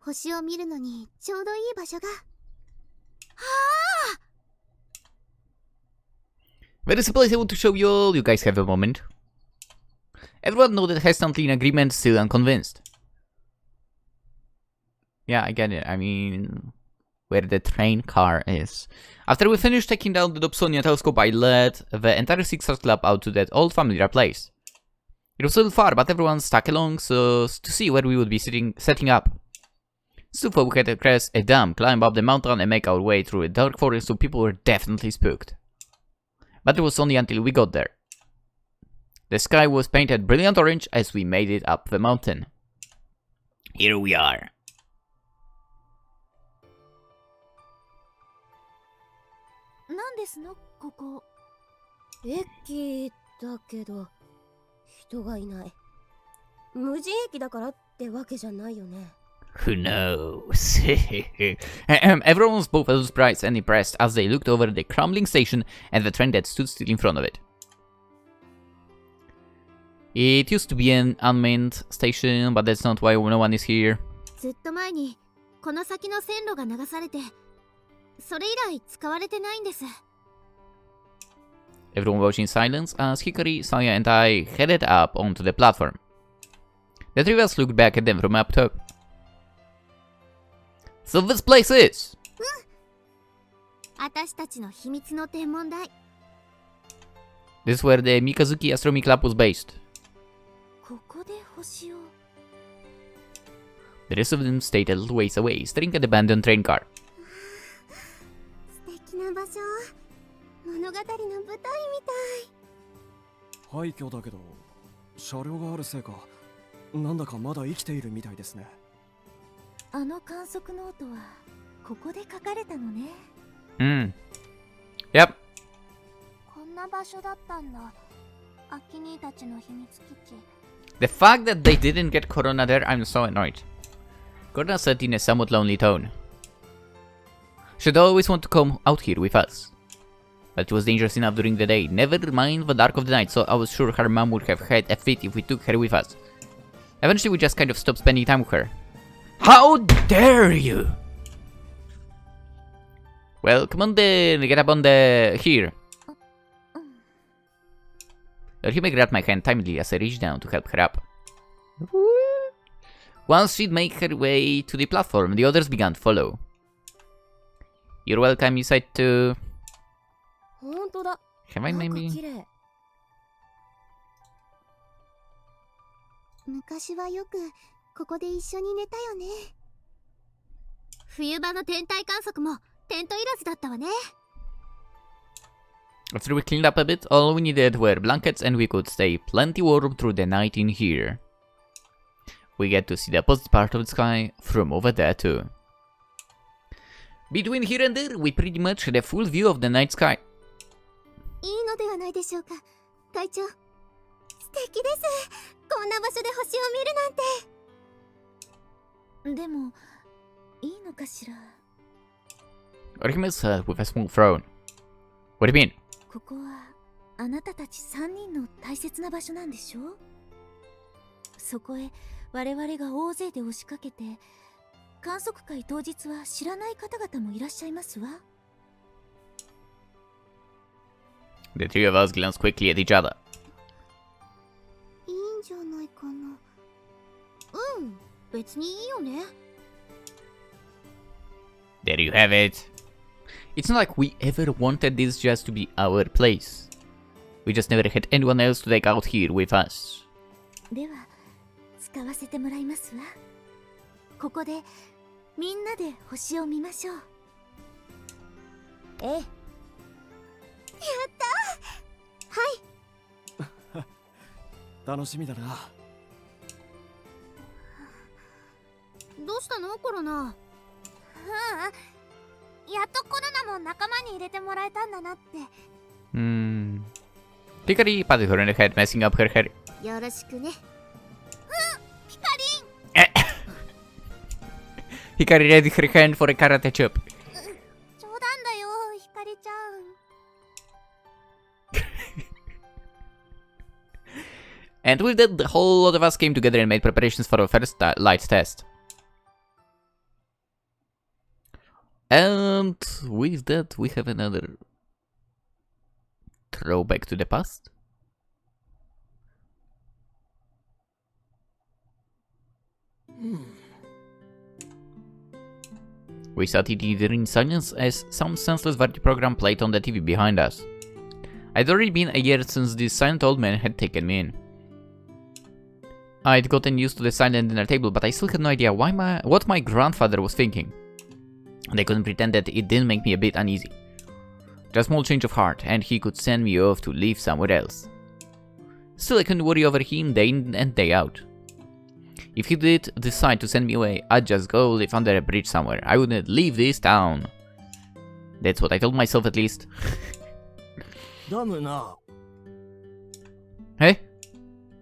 星を見るのにちょうどいい場所が。There is a place I want to show you all. You guys have a moment. Everyone nodded hesitantly in agreement, still unconvinced. Yeah, I get it. I mean, where the train car is. After we finished taking down the Dobsonian telescope, I led the entire Six-Stars Club out to that old familiar place. It was a little far, but everyone stuck along so to see where we would be setting up. So far, we had to cross a dam, climb up the mountain, and make our way through a dark forest, so people were definitely spooked. But it was only until we got there. The sky was painted brilliant orange as we made it up the mountain. Here we are. なんですのここ。駅だけど人がいない。無人駅だからってわけじゃないよね。Who knows? Everyone was both a little surprised and impressed as they looked over the crumbling station and the train that stood still in front of it. It used to be an unmanned station, but that's not why no one is here. ずっと前にこの先の線路が流されて、それ以来使われてないんです。 Everyone watched in silence as Hikari, Saya, and I headed up onto the platform. The three of us looked back at them from up top. So this place is... 私たちの秘密の天文台。 This is where the Mikazuki Astronomy Club was based. ここで星を。 The rest of them stayed a little ways away, staring at the abandoned train car. 素敵な場所。物語の舞台みたい。廃墟だけど車両があるせいかなんだかまだ生きているみたいですね。あの観測ノートはここで書かれたのね。Yep. こんな場場所だったんだ。アキ兄たちの秘密基地。 The fact that they didn't get Corona there, I'm so annoyed. Corona said in a somewhat lonely tone. Should always want to come out here with us. But it was dangerous enough during the day, never mind the dark of the night, so I was sure her mom would have had a fit if we took her with us. Eventually we just kind of stopped spending time with her. How dare you! Well, come on then, get up on the... here. Orihime grabbed my hand timidly as I reached down to help her up. Once she'd make her way to the platform, the others began to follow. You're welcome, you said to... ほんとだ。 Have I なんか maybe... 綺麗。昔はよくここで一緒に寝たよね。冬場の天体観測もテントいらずだったわね。 After we cleaned up a bit, all we needed were blankets and we could stay plenty warm through the night in here. We get to see the opposite part of the sky from over there too. Between here and there, we pretty much had a full view of the night sky. いいのではないでしょうか、隊長。素敵です。こんな場所で星を見るなんて。でも、いいのかしら。Orihime said with a small frown. What do you mean? ここはあなたたち3人の大切な場所なんでしょう。そこへ我々が大勢で押しかけて、観測会当日は知らない方々もいらっしゃいますわ。The three of us glanced quickly at each other. いいんじゃないかな。うん、別にいいよね。There you have it. It's not like we ever wanted this just to be our place. We just never had anyone else to take out here with us. では、使わせてもらいますわ。ここでみんなで星を見ましょう。ええ。楽しみだな。どうしたのコロナ。やっとコロナも仲間に入れてもらえたんだなって。Hikari patted her on the head, messing up her hair. よろしくね。ピカリン。Hikari raised her hand for a karate chop. 冗談だよ、ひかりちゃん。And with that, the whole lot of us came together and made preparations for our first light test. And with that, we have another throwback to the past. We sat eating in silence as some senseless variety program played on the TV behind us. I'd already been a year since this silent old man had taken me in. I'd gotten used to the silent dinner table, but I still had no idea what my grandfather was thinking. And I couldn't pretend that it didn't make me a bit uneasy. Just a small change of heart, and he could send me off to live somewhere else. Still, I couldn't worry over him day in and day out. If he did decide to send me away, I'd just go live under a bridge somewhere. I wouldn't leave this town. That's what I told myself at least. ダムな。 Hey?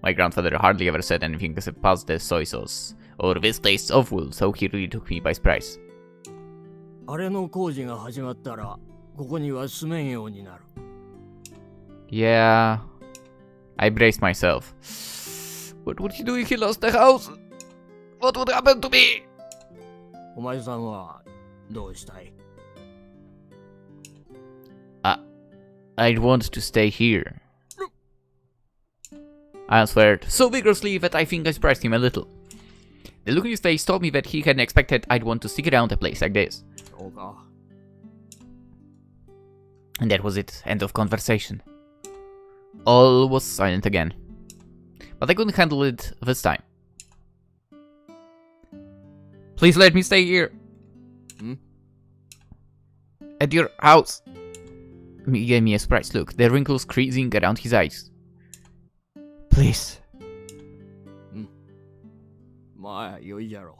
My grandfather hardly ever said anything past the soy sauce, or this tastes awful, so he really took me by surprise. あれの工事が始まったら、ここには住めんようになる。Yeah, I braced myself. What would he do if he lost the house? What would happen to me? お前さんはどうしたい？ I'd want to stay here. I answered so vigorously that I think I surprised him a little. The look on his face told me that he hadn't expected I'd want to stick around a place like this. そうか。 And that was it. End of conversation. All was silent again. But I couldn't handle it this time. Please let me stay here. At your house. He gave me a surprised look, the wrinkles creasing around his eyes. Please. まあ、よいじゃろ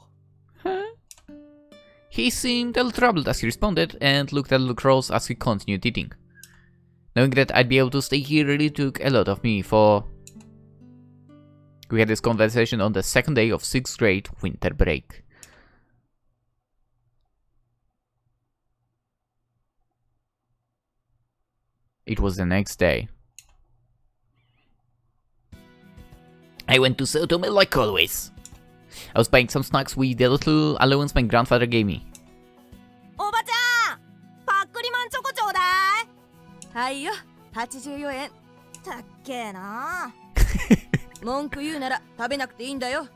He seemed a little troubled as he responded and looked a little cross as he continued eating. Knowing that I'd be able to stay here really took a lot of me, for we had this conversation on the second day of 6th grade winter break. It was the next day. I went to Sotomayor like always. I was buying some snacks with the little allowance my grandfather gave me. おばちゃん、パックリマンチョコちょうだい。はいよ、84円。たっけえな。文句言うなら食べなくていいんだよ。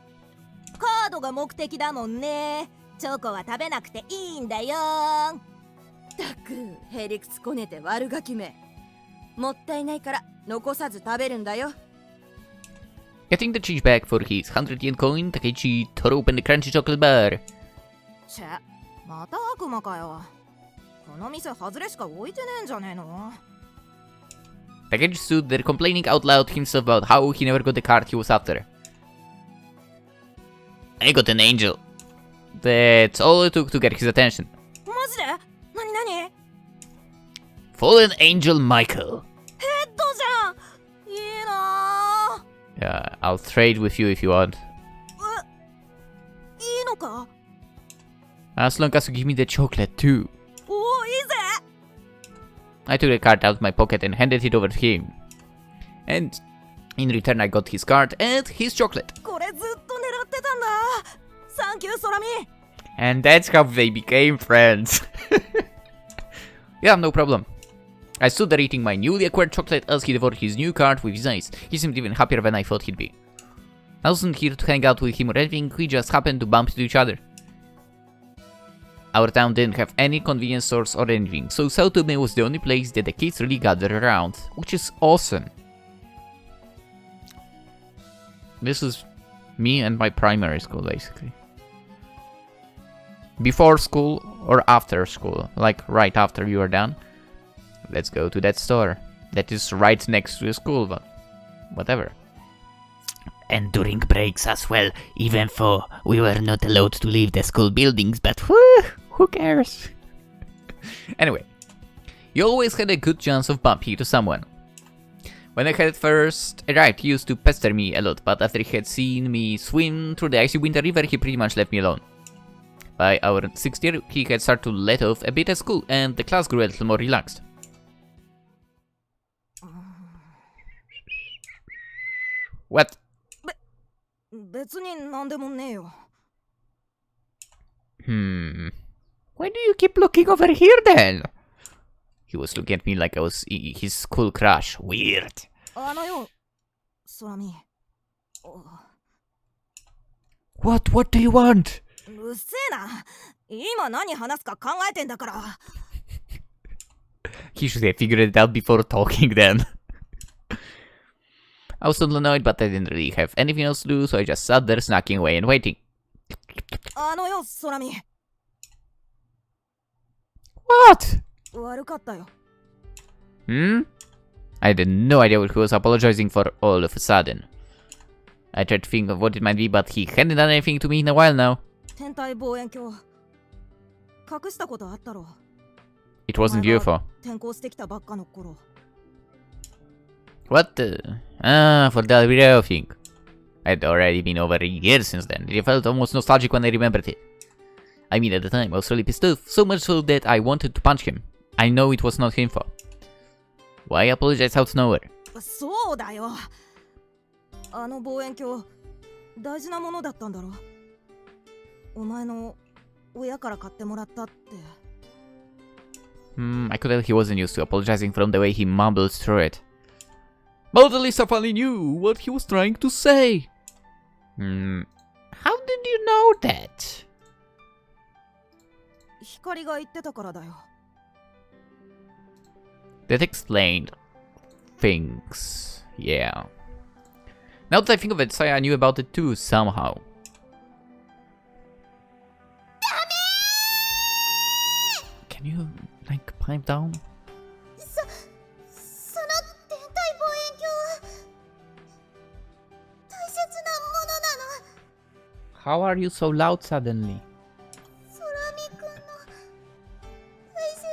カードが目的だもんね。チョコは食べなくていいんだよ。たく、へりくつこねて悪ガキめ。もったいないから残さず食べるんだよ。Getting the cheese back for his 100 yen coin, Takechi tore open the crunchy chocolate bar. チェ、また悪魔かよ。この店外れしか置いてねえんじゃねえの。Takechi stood there complaining out loud to himself about how he never got the card he was after. I got an angel. That's all it took to get his attention. マジで？なになに？ Fallen Angel Michael. ヘッドじゃん。いいな。Yeah, I'll trade with you if you want. いいのか？ As long as you give me the chocolate too. おお、いいぜ。I took the card out of my pocket and handed it over to him. And in return I got his card and his chocolate. これずっと狙ってたんだ。サンキュー、ソラミ。 And that's how they became friends. Yeah, no problem. I stood there eating my newly acquired chocolate as he devoured his new card with his eyes. He seemed even happier than I thought he'd be. I wasn't here to hang out with him or anything, we just happened to bump into each other. Our town didn't have any convenience stores or anything, so Saotome was the only place that the kids really gathered around, which is awesome. This is me and my primary school, basically. Before school or after school, like right after you are done. Let's go to that store. That is right next to the school, but whatever. And during breaks as well, even though we were not allowed to leave the school buildings, but who cares? Anyway, you always had a good chance of bumping into someone. When I had first arrived, he used to pester me a lot, but after he had seen me swim through the icy winter river, he pretty much left me alone. By our 6th year, he had started to let off a bit at school, and the class grew a little more relaxed. What? 別になんでもねえよ。Why do you keep looking over here then? He was looking at me like I was his school crush. Weird. あのよ、ソラミ。What do you want? うっせえな。今何話すか考えてんだから。He should have figured it out before talking then. I was a little annoyed, but I didn't really have anything else to do, so I just sat there snacking away and waiting. あのよ、ソラミ。What? 悪かったよ。I had no idea what he was apologizing for all of a sudden. I tried to think of what it might be, but he hadn't done anything to me in a while now. 天体望遠鏡。隠したことあったろ。It wasn't UFO. 転校してきたばっかの頃。What the? For that video thing. I'd already been over a year since then. It felt almost nostalgic when I remembered it. I mean, at the time, I was really pissed off, so much so that I wanted to punch him. I know it was not him for. Why apologize out of nowhere? そうだよ。あの望遠鏡、大事なものだったんだろ。お前の親から買ってもらったって。I could tell he wasn't used to apologizing from the way he mumbled through it. But at least I finally knew what he was trying to say. How did you know that? 光が言ってたからだよ。That explained things. Yeah. Now that I think of it, Saya knew about it too, somehow. Can you, like, pipe down? その天体望遠鏡は大切なものなの。 How are you so loud suddenly? ソラミくんの大切な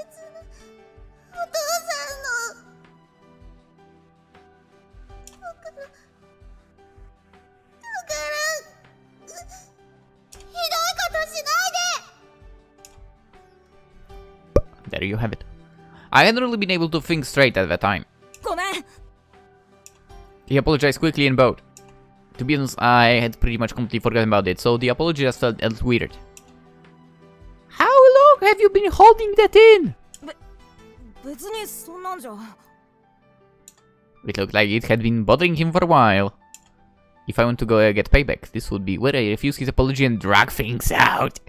お父さんの。there you have it. I hadn't really been able to think straight at that time. ごめん。 He apologized quickly and bowed. To be honest, I had pretty much completely forgotten about it, so the apology just felt a little weird. How long have you been holding that in? 別にそんなんじゃ。 It looked like it had been bothering him for a while. If I want to go get payback, this would be where I refuse his apology and drag things out.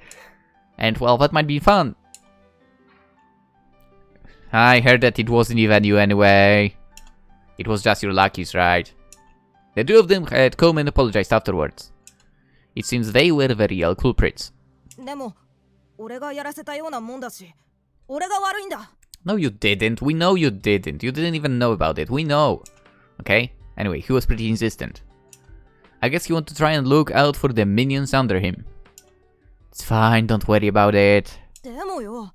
And well, that might be fun. I heard that it wasn't even you anyway. It was just your luckies, right? The two of them had come and apologized afterwards. It seems they were the real culprits. でも、俺がやらせたようなもんだし、俺が悪いんだ。 No, you didn't. We know you didn't. You didn't even know about it. We know. Okay? Anyway, he was pretty insistent. I guess you want to try and look out for the minions under him. It's fine, don't worry about it. でもよ。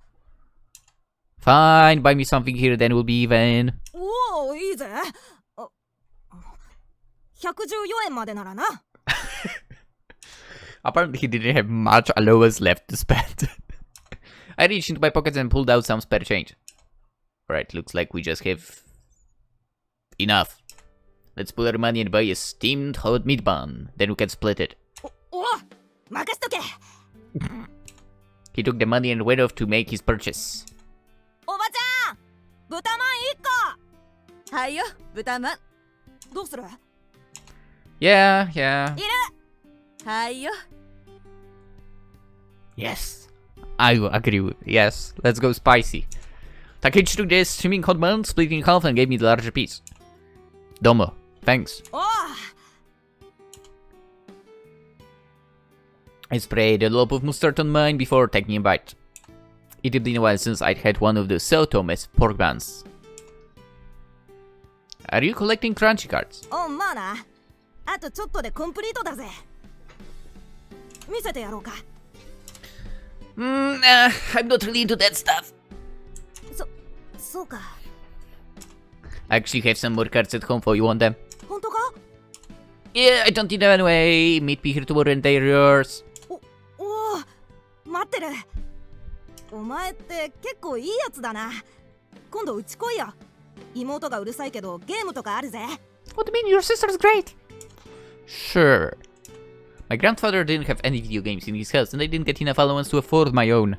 Fine, buy me something here, then we'll be even. おお、いいぜ。114円までならな。Apparently he didn't have much allowance left to spend. I reached into my pockets and pulled out some spare change. Alright, looks like we just have enough. Let's pull our money and buy a steamed hot meat bun. Then we can split it. お、任しとけ。 He took the money and went off to make his purchase. おばちゃん、豚まん1個。はいよ、豚まん。どうする？ Yeah. いる。はいよ。 Yes. I will agree with yes. Let's go spicy. Takechi took the steaming hot bun, split it in half, and gave me the larger piece. Domo. Thanks. おお。 I sprayed a dollop of mustard on mine before taking a bite. It had been a while since I'd had one of the Sotoma's pork buns. Are you collecting crunchy cards? おんまあな。あとちょっとでコンプリートだぜ。見せてやろうか。I'm not really into that stuff. そうか。 I actually have some more cards at home for you. Want them? 本当か？ Yeah, I don't need them anyway. Meet me here tomorrow and they're yours. おお、待ってる。お前って結構いいやつだな。今度うち来いよ。妹がうるさいけどゲームとかあるぜ。 What do you mean? Your sister's great. Sure. My grandfather didn't have any video games in his house, and I didn't get enough allowance to afford my own.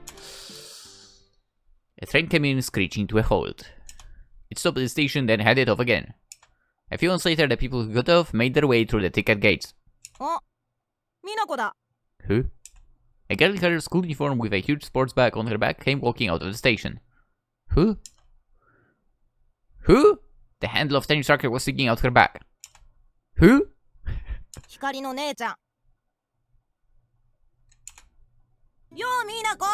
A train came in screeching to a halt. It stopped at the station, then headed off again. A few months later, the people who got off made their way through the ticket gates. あ、みなこだ。 Who? A girl in her school uniform with a huge sports bag on her back came walking out of the station. Who? Who? The handle of Tennis Tracker was sticking out her back. Who? 光の姉ちゃん。ようみなこ、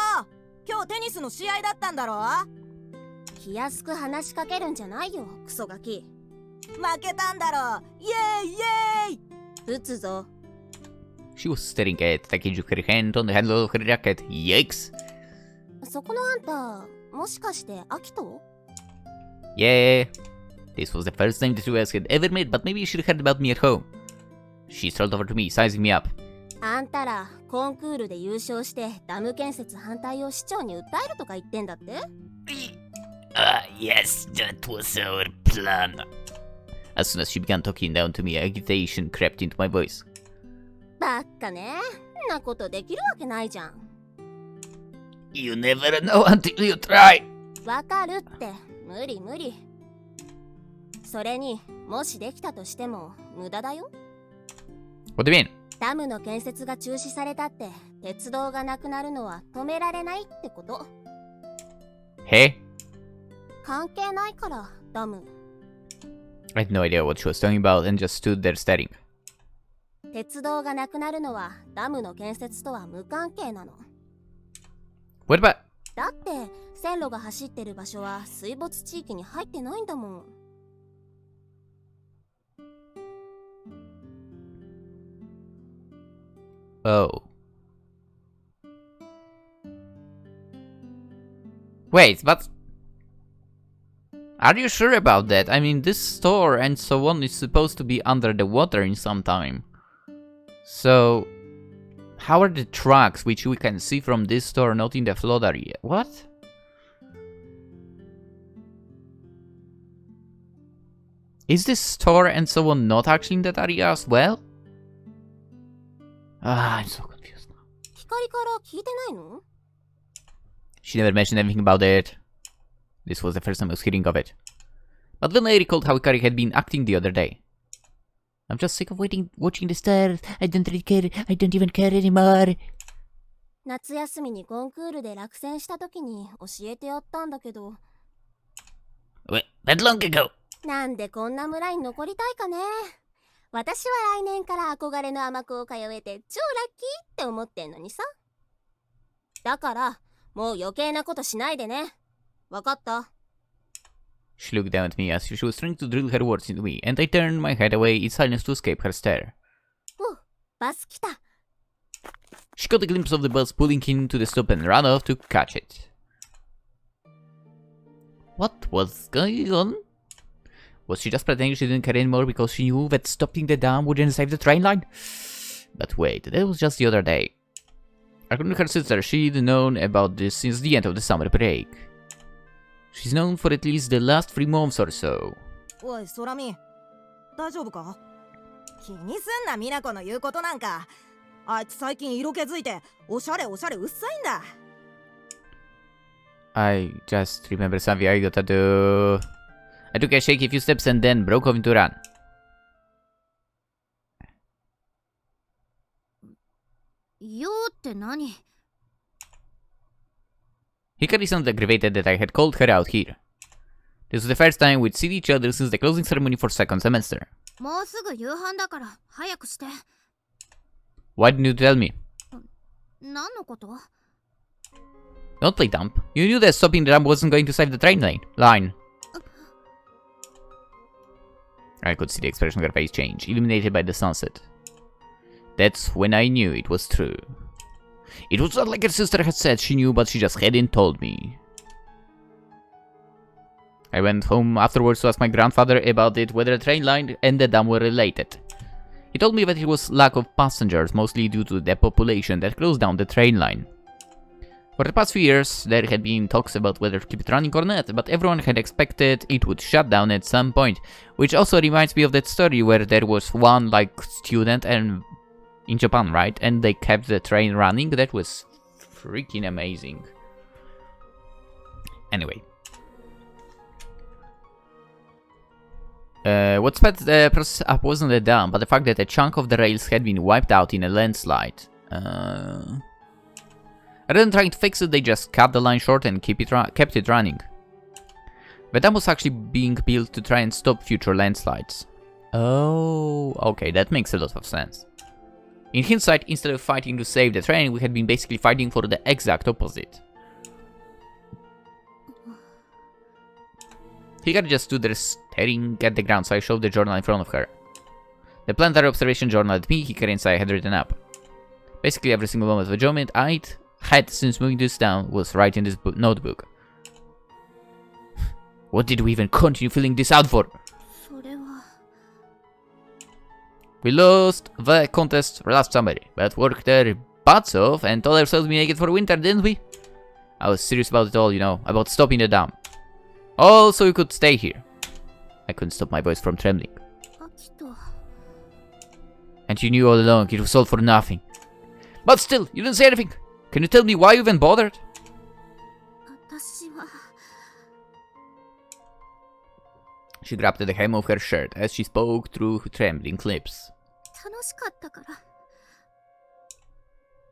今日テニスの試合だったんだろ？気安く話しかけるんじゃないよ、クソガキ。負けたんだろ？イエーイイエーイ。打つぞ。 She was staring at Takeji with her hand on the handle of her jacket. Yikes! そこのあんた、もしかしてアキト？ Yeah. This was the first time the two of us had ever met, but maybe you should have heard about me at home. She strolled over to me, sizing me up. あんたらコンクールで優勝してダム建設反対を市長に訴えるとか言ってんだって？ Yes, that was our plan. As soon as she began talking down to me, agitation crept into my voice. ばっかね。んなことできるわけないじゃん。You never know until you try. わかるって。無理無理。それにもしできたとしても無駄だよ。 What do you mean? ダムの建設が中止されたって鉄道がなくなるのは止められないってこと。 Hey? 関係ないからダム。 I had no idea what she was talking about and just stood there staring. 鉄道がなくなるのはダムの建設とは無関係なの。 What about? だって線路が走ってる場所は水没地域に入ってないんだもん。 Oh. Wait, but... Are you sure about that? I mean, this store and so on is supposed to be under the water in some time. So... How are the trucks which we can see from this store not in the flood area? What? Is this store and so on not actually in that area as well? I'm so confused now. 光から聞いてないの？ She never mentioned anything about it. This was the first time I was hearing of it. But then I recalled how Hikari had been acting the other day. I'm just sick of watching the stars. I don't really care. I don't even care anymore. 夏休みにコンクールで落選した時に教えてやったんだけど。Wait, that long ago. なんでこんな村に残りたいかね。私は来年から憧れの尼子を通えて超ラッキーって思ってんのにさ。だからもう余計なことしないでね。わかった？ She looked down at me as if she was trying to drill her words into me, and I turned my head away in silence to escape her stare. お、バス来た。She caught a glimpse of the bus pulling into the stop and ran off to catch it. What was going on? Was she just pretending she didn't care anymore because she knew that stopping the dam wouldn't save the train line? But wait, that was just the other day. According to her sister, she'd known about this since the end of the summer break. She's known for at least the last 3 months or so. おい、空見、大丈夫か？気にすんな、美奈子の言うことなんか。あいつ最近色気づいて、おしゃれうっさいんだ。I just remember something I gotta do. I took a shaky few steps and then broke off into a run. よって何？ Hikari sounded aggravated that I had called her out here. This was the first time we'd seen each other since the closing ceremony for second semester. もうすぐ夕飯だから早くして。 Why didn't you tell me? 何のこと？ Don't play dumb. You knew that stopping the dam wasn't going to save the train line. I could see the expression on her face change, illuminated by the sunset. That's when I knew it was true. It was not like her sister had said she knew, but she just hadn't told me. I went home afterwards to ask my grandfather about it, whether the train line and the dam were related. He told me that it was lack of passengers, mostly due to the depopulation that closed down the train line. For the past few years, there had been talks about whether to keep it running or not, but everyone had expected it would shut down at some point, which also reminds me of that story where there was one, like, student and in Japan, right? And they kept the train running. That was freaking amazing. Anyway. What sped the process up wasn't the dam, but the fact that a chunk of the rails had been wiped out in a landslide. Rather than trying to fix it, they just cut the line short and kept it running. The dam was actually being built to try and stop future landslides. Oh, okay, that makes a lot of sense. In hindsight, instead of fighting to save the train, we had been basically fighting for the exact opposite. Hikari just stood there staring at the ground, so I shoved the journal in front of her. The planetary observation journal that me, Hikari, and I had written up. Basically every single moment of enjoyment I'd had since moving to this town was right in this notebook. What did we even continue filling this out for? それは。 We lost the contest last summer, but worked our butts off and told ourselves we make it for winter, didn't we? I was serious about it all, you know, about stopping the dam. All so we could stay here. I couldn't stop my voice from trembling. アキト。 And you knew all along it was all for nothing. But still, you didn't say anything. Can you tell me why you even bothered? 私は。 She grabbed at the hem of her shirt as she spoke through trembling lips. 楽しかったから。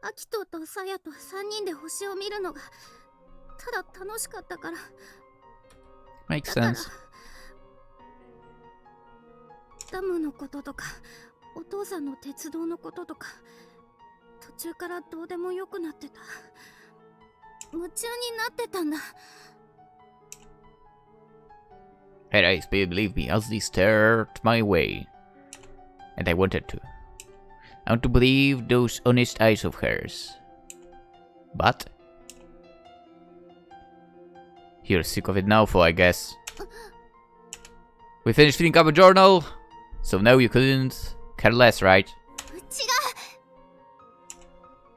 アキトとサヤと3人で星を見るのがただ楽しかったから。 Makes sense. ダムのこととか、お父さんの鉄道のこととか、途中からどうでもよくなってた。夢中になってたんだ。 Her eyes, believe me, as they stared my way. And I wanted to. I want to believe those honest eyes of hers. But... You're sick of it now, Fo, I guess. We finished filling up a journal, so now you couldn't care less, right? 違う。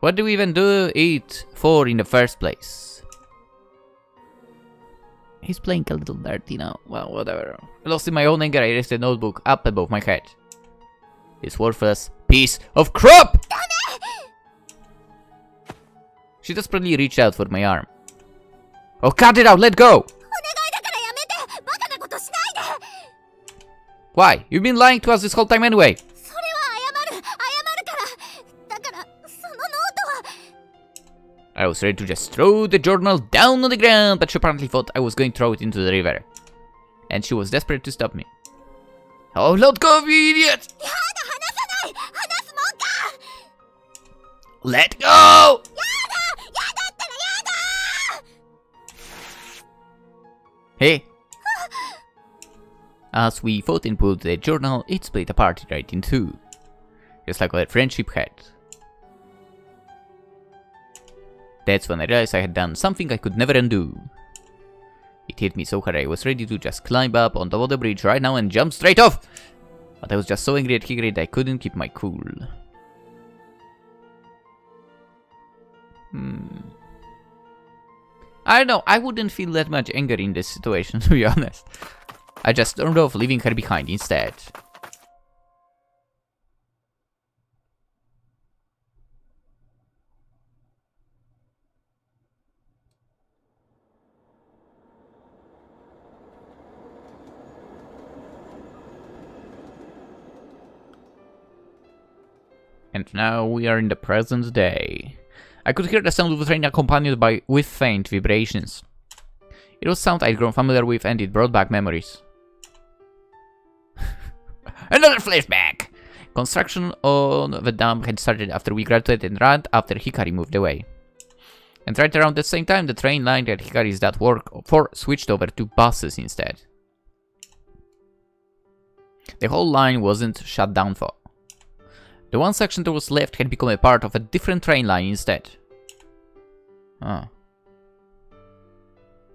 What do we even do it for in the first place? He's playing a little dirty now. Well, whatever. Lost in my own anger, I raised the notebook up above my head. This worthless piece of crap! She desperately reached out for my arm. Oh, cut it out! Let go! Why? You've been lying to us this whole time anyway. I was ready to just throw the journal down on the ground, but she apparently thought I was going to throw it into the river. And she was desperate to stop me. Oh, let go, you idiot! Let go! Hey! As we fought and pulled the journal, it split apart right in two. Just like our friendship had. That's when I realized I had done something I could never undo. It hit me so hard I was ready to just climb up on top of the bridge right now and jump straight off! But I was just so angry at Hikari that I couldn't keep my cool. I don't know, I wouldn't feel that much anger in this situation, to be honest. I just turned off, leaving her behind instead. And now we are in the present day. I could hear the sound of the train accompanied with faint vibrations. It was sound I'd grown familiar with and it brought back memories. Another flashback! Construction on the dam had started after we graduated and right after Hikari moved away. And right around the same time, the train line that Hikari's dad worked for switched over to buses instead. The whole line wasn't shut down for. The one section that was left had become a part of a different train line instead. Ah.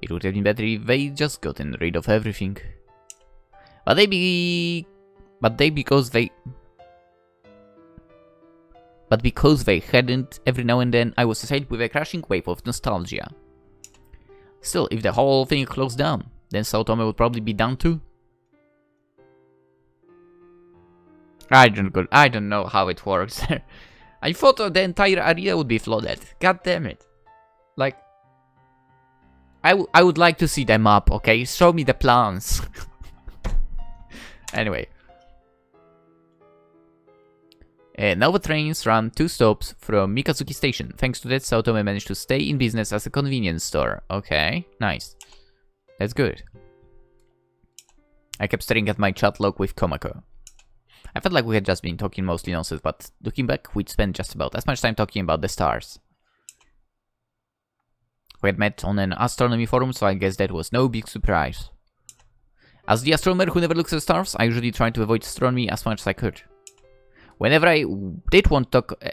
It would have been better if they just gotten rid of everything. But because they hadn't, every now and then I was assailed with a crashing wave of nostalgia. Still, if the whole thing closed down, then Sao Tome would probably be down too. I don't know how it works. I thought the entire area would be flooded. God damn it. Like, I would like to see the map, okay? Show me the plans. Anyway. Now the trains run 2 stops from Mikazuki Station. Thanks to that, Sao Tome managed to stay in business as a convenience store. Okay, nice. That's good. I kept staring at my chat log with Komako. I felt like we had just been talking mostly nonsense, but looking back, we'd spent just about as much time talking about the stars. We had met on an astronomy forum, so I guess that was no big surprise. As the astronomer who never looks at stars, I usually tried to avoid astronomy as much as I could. Whenever I did want to talk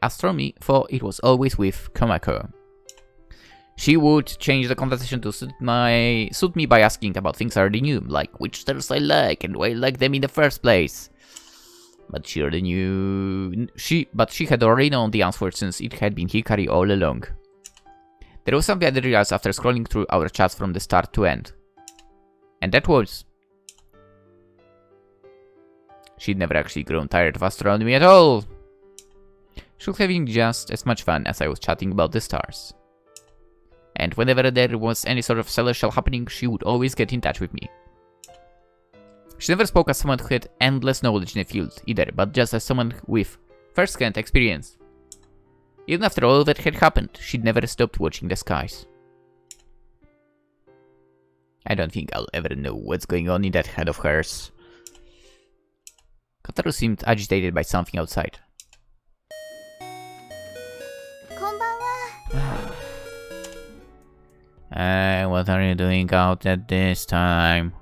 astronomy, for it was always with Komako. She would change the conversation to suit me by asking about things I already knew, like which stars I like and why I like them in the first place. But she already knew. But she had already known the answer since it had been Hikari all along. There was something I realized after scrolling through our chats from the start to end. And that was... she'd never actually grown tired of astronomy at all. She was having just as much fun as I was chatting about the stars. And whenever there was any sort of celestial happening, she would always get in touch with me. She never spoke as someone who had endless knowledge in the field either, but just as someone with first-hand experience. Even after all that had happened, she'd never stopped watching the skies. I don't think I'll ever know what's going on in that head of hers. Kotaro seemed agitated by something outside. Hey, what are you doing out at this time?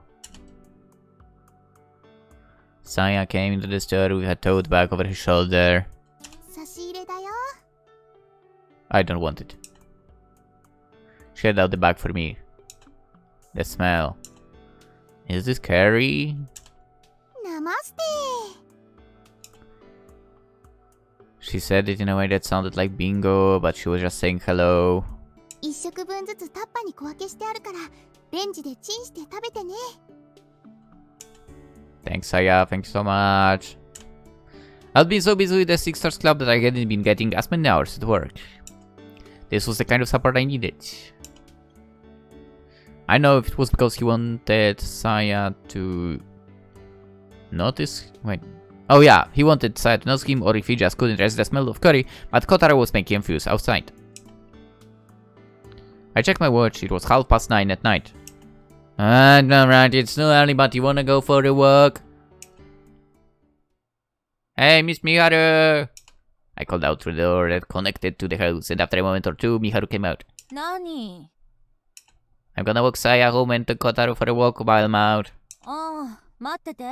Saya came into the store with a tote bag over his shoulder. I don't want it. She held out the bag for me. The smell. Is this curry? Namaste. She said it in a way that sounded like bingo, but she was just saying hello. 一食分ずつタッパに小分けしてあるからレンジでチンして食べてね。 Thanks, Saya. Thank you so much. I've been so busy with the Six Stars Club that I hadn't been getting as many hours at work. This was the kind of support I needed. I know if it was because he wanted Saya to notice. Wait. Oh yeah, he wanted Saya to notice him, or if he just couldn't resist the smell of curry, but Kotaro was making him fuse outside. I checked my watch, it was 9:30 at night. Alright, it's still early, but you wanna go for a walk? Hey, Miss Miharu! I called out through the door that connected to the house, and after a moment or two, Miharu came out. 何？ I'm gonna walk Saya home and take Kotaro for a walk while I'm out. ああ、待ってて。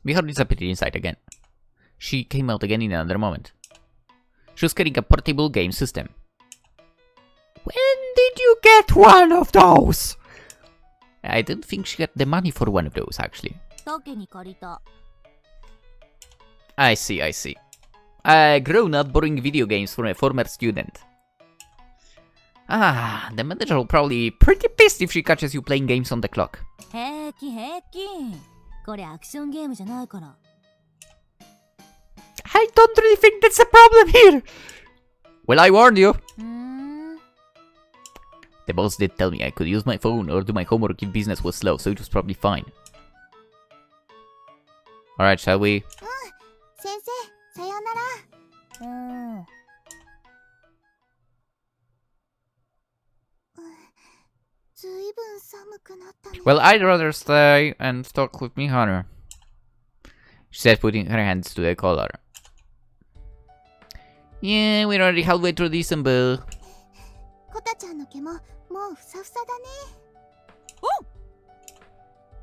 Miharu disappeared inside again. She came out again in another moment. She was carrying a portable game system. When did you get one of those? I don't think she had the money for one of those, actually. タケに借りた。I see, I see. A grown-up borrowing video games from a former student. Ah, the manager will probably be pretty pissed if she catches you playing games on the clock. 平気平気。これアクションゲームじゃないから。I don't really think that's a problem here. Well, I warned you. The boss did tell me I could use my phone or do my homework if business was slow, so it was probably fine. Alright, shall we? 先生、さようなら。ずいぶん寒くなったね。 Well, I'd rather stay and talk with Miharu, she said, putting her hands to the collar. Yeah, we're already halfway through December. コタちゃんの毛ももうふさふさだね。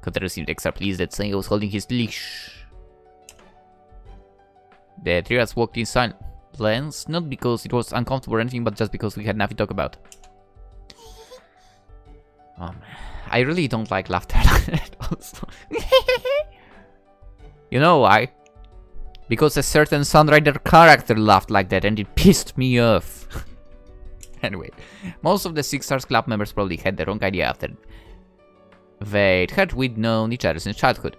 Kotaro seemed extra pleased that Saya was holding his leash. The three of us walked in silence, not because it was uncomfortable or anything, but just because we had nothing to talk about. I really don't like laughter like that also. You know why? Because a certain Sunrider character laughed like that and it pissed me off. Anyway, most of the Six Stars Club members probably had the wrong idea after they'd heard we'd known each other since childhood.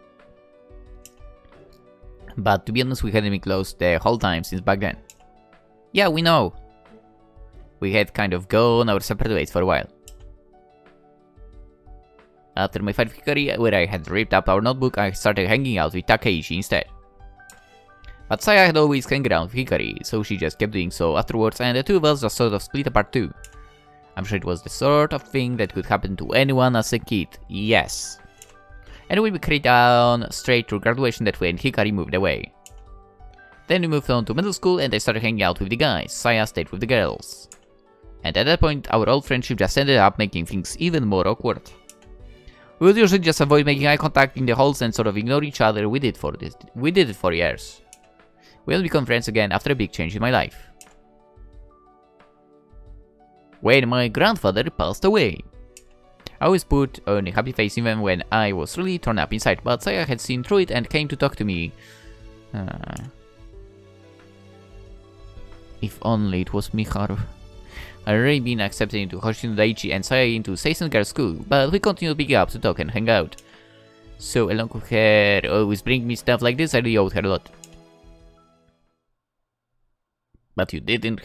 But to be honest, we hadn't been close the whole time since back then. Yeah, we know. We had kind of gone our separate ways for a while. After my fight with Hikari, where I had ripped up our notebook, I started hanging out with Takeishi instead. But Saya had always hung around with Hikari, so she just kept doing so afterwards, and the two of us just sort of split apart too. I'm sure it was the sort of thing that could happen to anyone as a kid, yes. Anyway, we carried down straight to graduation that way and Hikari moved away. Then we moved on to middle school and I started hanging out with the guys, Saya stayed with the girls. And at that point, our old friendship just ended up making things even more awkward. We would usually just avoid making eye contact in the halls and sort of ignore each other. We did it for years. We only become friends again after a big change in my life. When my grandfather passed away. I always put on a happy face even when I was really torn up inside, but Saya had seen through it and came to talk to me. If only it was Miharu. I'd already been accepted into Hoshino Daiichi and Saya into Seisen Girls' School, but we continued picking up to talk and hang out. So along with her always bring me stuff like this, I really owed her a lot. But you didn't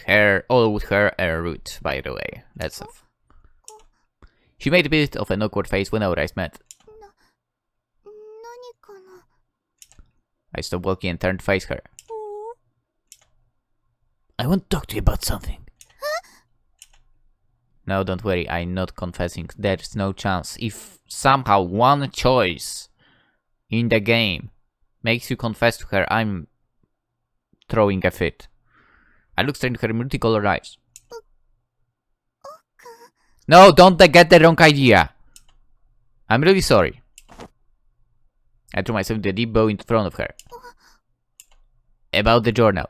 owe her a root, by the way. That's She made a bit of an awkward face when our eyes met. I stopped walking and turned to face her. I want to talk to you about something. No, don't worry, I'm not confessing. There's no chance. If somehow one choice in the game makes you confess to her, I'm throwing a fit. I looked straight into her multicolored eyes. No, don't get the wrong idea. I'm really sorry. I threw myself into a deep bow in front of her. About the journal.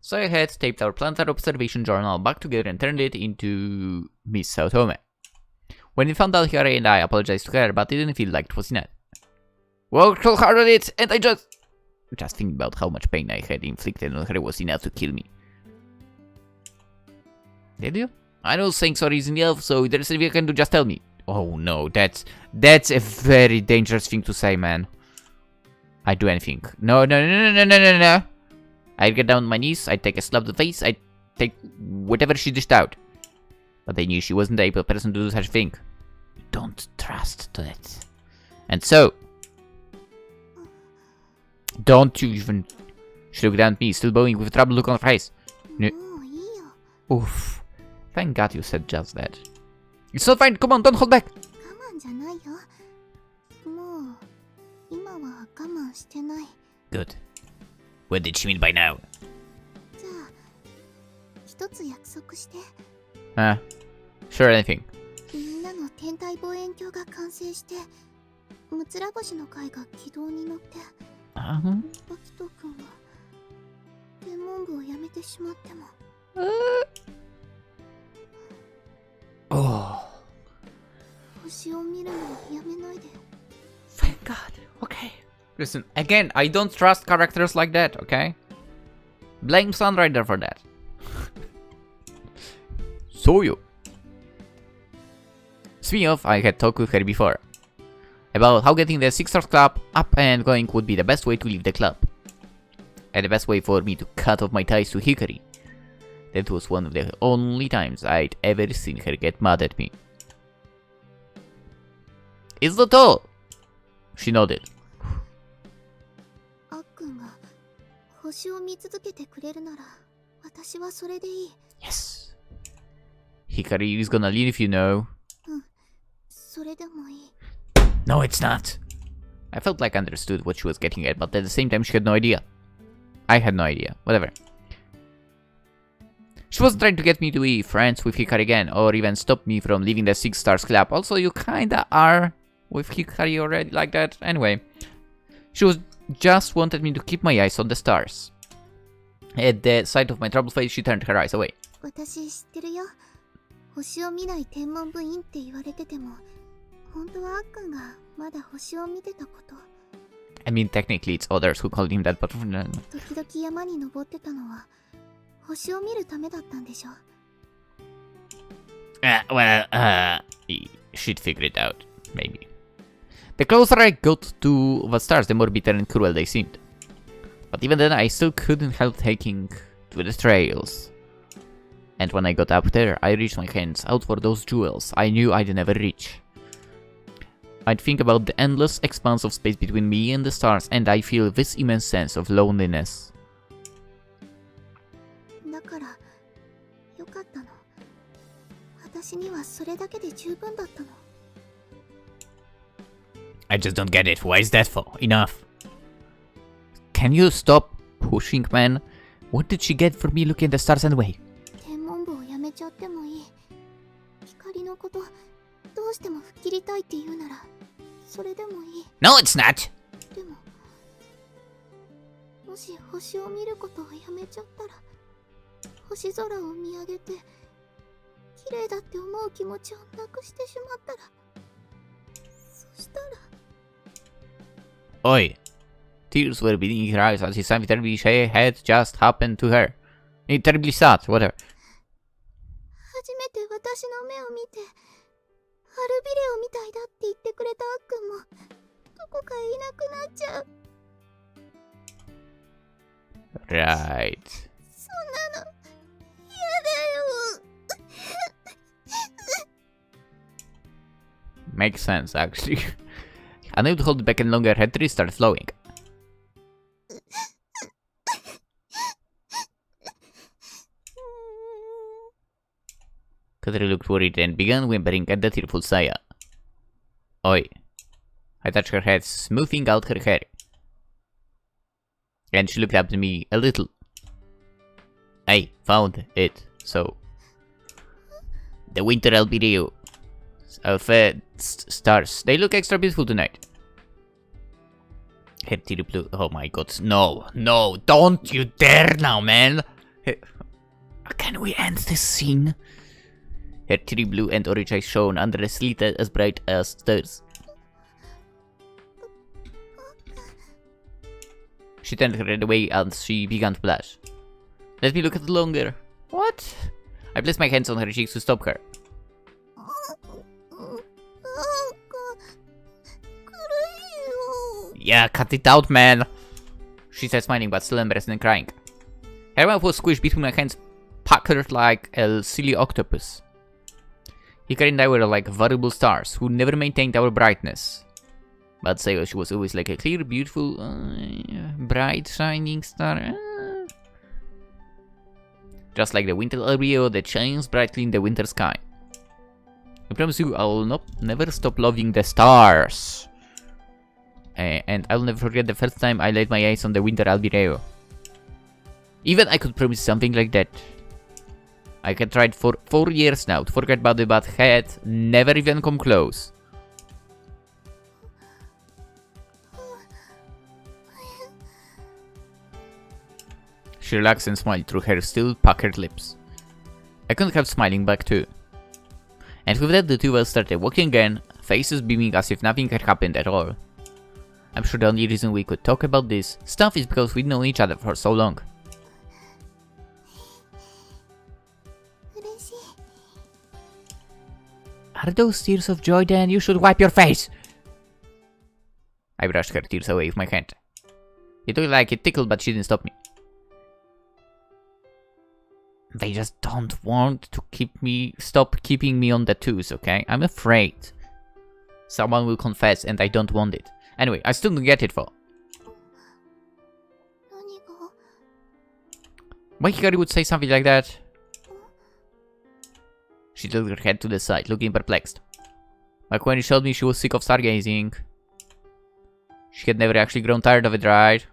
So I had taped our planetary observation journal back together and turned it into Miss Saotome. When we found out, Hikari and I apologized to her, but it didn't feel like it was enough. Worked so hard on it, and I just... just thinking about how much pain I had inflicted on her was enough to kill me. Did you? I know saying sorry isn't enough, so if there's anything I can do, just tell me. Oh no, that's a very dangerous thing to say, man. I'd do anything. No. I'd get down on my knees, I'd take a slap to the face, I'd take whatever she dished out. But I knew she wasn't the able person to do such a thing. Don't trust that. And so, don't you even... She looked down at me, still bowing with a troubled look on her face. No. Oof. Thank God you said just that. It's not fine, come on, don't hold back! 我慢じゃないよ。もう今は我慢してない。 Good. What did she mean by now? じゃあ一つ約束して。Sure, anything. みんなの天体望遠鏡が完成して、むつら星の会が軌道に乗って、バキト君は天文部を辞めてしまっても。Oh. 星を見るのをやめないで。 Thank God. Okay. Listen, again, I don't trust characters like that, okay? Blame Sunrider for that. So you. Speaking of, I had talked with her before. About how getting the 6 Stars Club up and going would be the best way to leave the club. And the best way for me to cut off my ties to Hikari. That was one of the only times I'd ever seen her get mad at me. Is that all? She nodded. あっくんが星を見続けてくれるなら、私はそれでいい。 Yes. Hikari is gonna leave, you know. それでもいい。 No, it's not. I felt like I understood what she was getting at, but at the same time she had no idea. I had no idea. Whatever. She wasn't trying to get me to be friends with Hikari again, or even stop me from leaving the 6 Stars Club. Also, you kinda are with Hikari already like that. Anyway, she was just wanted me to keep my eyes on the stars. At the sight of my troubled face, she turned her eyes away. 私知ってるよ。星を見ない天文部員って言われてても、本当はあっくんがまだ星を見てたこと。I mean, technically it's others who called him that, but... 時々山に登ってたのは、星を見るためだったんでしょ。she'd figure it out, maybe. The closer I got to the stars, the more bitter and cruel they seemed. But even then, I still couldn't help taking to the trails. And when I got up there, I reached my hands out for those jewels I knew I'd never reach. I'd think about the endless expanse of space between me and the stars, and I feel this immense sense of loneliness. だから、よかったの。私にはそれだけで十分だったの。I just don't get it. Why is that for? Enough. Can you stop pushing, man? What did she get for me looking at the stars anyway? 天文部を辞めちゃってもいい。光のこと、どうしても吹っ切りたいって言うなら、それでもいい。No, it's not! でも、もし星を見ることをやめちゃったら、星空を見上げて、綺麗だって思う気持ちをなくしてしまったら、そしたら。Oi. Tears were beating in her eyes as something terribly had just happened to her. Terribly sad, whatever. 初めて私の目を見て、アルビレオみたいだって言ってくれたあっくんも、どこかいなくなっちゃう。Right. そんなの、嫌だよ。Makes sense, actually. Unable to hold it back any longer, her tears started flowing. Katri looked worried and began whimpering at the tearful Saya. Oi. I touched her head, smoothing out her hair. And she looked up at me a little. I found it, so... The winter albedo of stars. They look extra beautiful tonight. Her teary blue... Oh my god. No, no, don't you dare now, man! Can we end this scene? Her teary blue and orange eyes shone under a slit as bright as stars. She turned her head away and she began to blush. Let me look at it longer. What? I placed my hands on her cheeks to stop her. Yeah, cut it out, man. She said, smiling but still embarrassed and crying. Her mouth was squished between my hands, puckered like a silly octopus. Hikari and I were like variable stars who never maintained our brightness. But Sayo, she was always like a clear, beautiful, bright, shining star. Just like the winter Oreo that shines brightly in the winter sky. I promise you, I will never stop loving the stars. And I'll never forget the first time I laid my eyes on the winter albireo. Even I could promise something like that. I had tried for 4 years now to forget about it, but had never even come close. She relaxed and smiled through her still puckered lips. I couldn't help smiling back too. And with that, the two of us started walking again, faces beaming as if nothing had happened at all. I'm sure the only reason we could talk about this stuff is because we'd known each other for so long. Are those tears of joy then? You should wipe your face! I brushed her tears away with my hand. It looked like it tickled, but she didn't stop me. They just don't want to stop keeping me on the twos, okay? I'm afraid someone will confess and I don't want it. Anyway, I still don't get it though. Why Hikari would say something like that? She tilted her head to the side, looking perplexed. Like when she showed me she was sick of stargazing. She had never actually grown tired of it, right?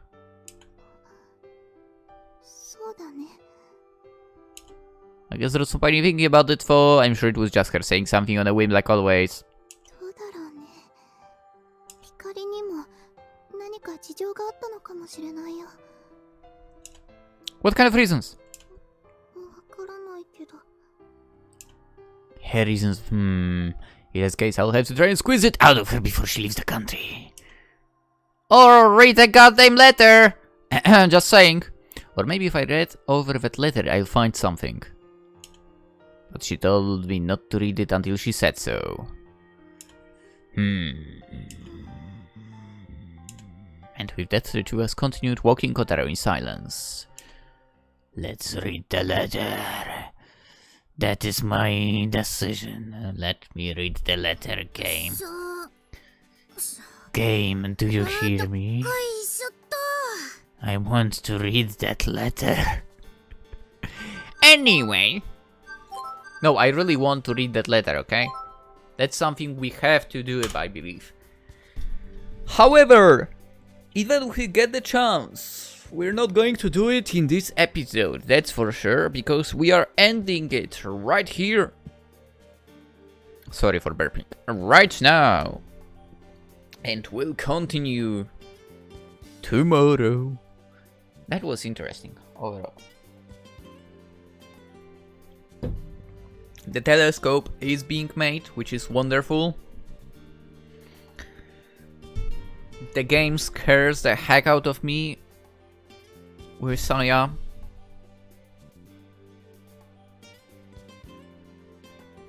I guess there's no point in thinking about it for. I'm sure it was just her saying something on a whim like always. What kind of reasons? Her reasons, In this case, I'll have to try and squeeze it out of her before she leaves the country. Or read a goddamn letter! Just saying. Or maybe if I read over that letter, I'll find something. But she told me not to read it until she said so. And with that, the two of us continued walking Kotaro in silence. Let's read the letter. That is my decision. Let me read the letter, game. Game, do you hear me? I want to read that letter. Anyway. No, I really want to read that letter, okay? That's something we have to do, I believe. However, even if we get the chance, we're not going to do it in this episode, that's for sure, because we are ending it right here. Sorry for burping. Right now. And we'll continue tomorrow. That was interesting overall. The telescope is being made, which is wonderful. The game scares the heck out of me with Saya.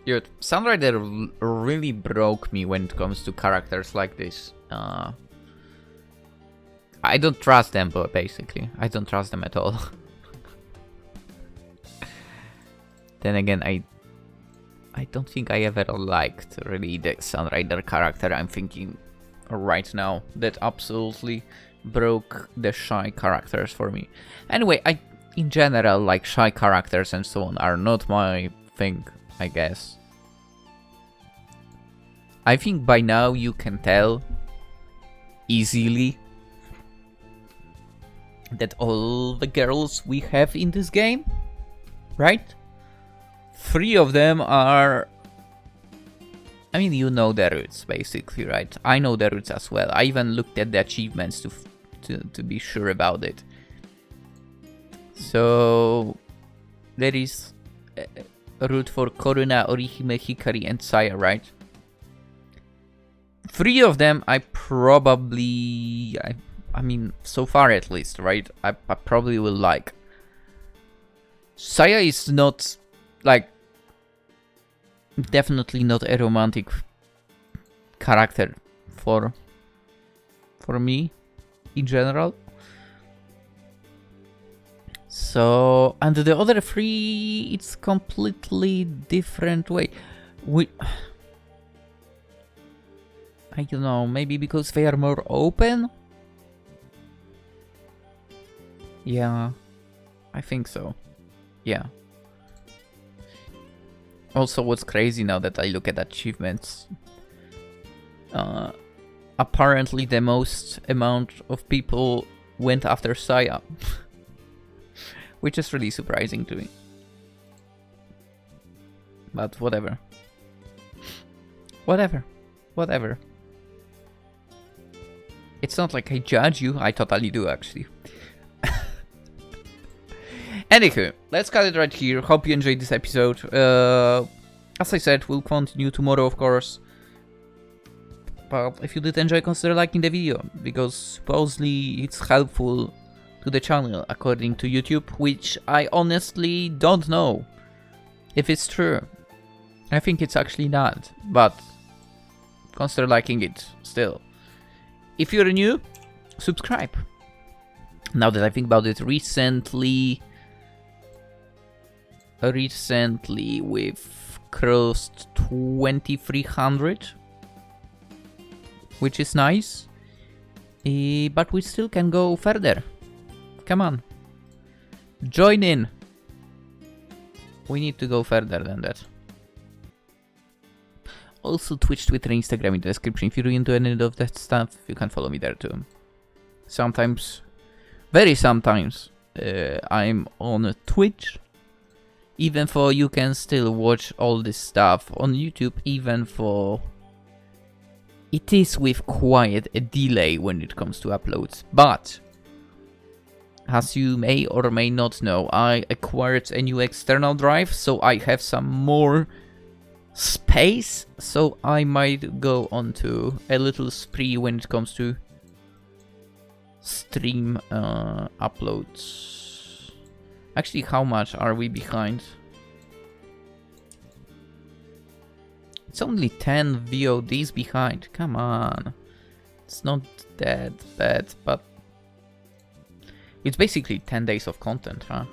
Dude, Sunrider really broke me when it comes to characters like this. I don't trust them, but basically. I don't trust them at all. Then again, I don't think I ever liked really the Sunrider character I'm thinking right now. That absolutely broke the shy characters for me. Anyway, in general, like shy characters and so on are not my thing, I guess. I think by now you can tell easily that all the girls we have in this game, right? 3 of them are... I mean, you know the roots, basically, right? I know the roots as well. I even looked at the achievements to be sure about it. So... there is a route for Koruna, Orihime, Hikari, and Saya, right? 3 of them I I mean, so far at least, right? I probably will like. Saya is not, like, definitely not a romantic character for me in general. So, and the other three, it's completely different way. I don't know, maybe because they are more open? Yeah, I think so. Yeah. Also, what's crazy now that I look at achievements, apparently the most amount of people went after Saya. Which is really surprising to me. But whatever. Whatever. It's not like I judge you, I totally do actually. Anywho, let's cut it right here. Hope you enjoyed this episode. As I said, we'll continue tomorrow, of course. But if you did enjoy, consider liking the video, because supposedly it's helpful to the channel according to YouTube, which I honestly don't know if it's true. I think it's actually not, but consider liking it still. If you're new, subscribe. Now that I think about it, recently we've crossed 2300, which is nice, but we still can go further. Come on, join in. We need to go further than that. Also, Twitch, Twitter, Instagram in the description. If you're into any of that stuff, you can follow me there too. Sometimes, very sometimes, I'm on Twitch. Even though you can still watch all this stuff on YouTube, even though it is with quite a delay when it comes to uploads. But as you may or may not know, I acquired a new external drive, so I have some more space, so I might go on to a little spree when it comes to stream uploads. Actually, how much are we behind? It's only 10 VODs behind. Come on. It's not that bad, but it's basically 10 days of content, huh?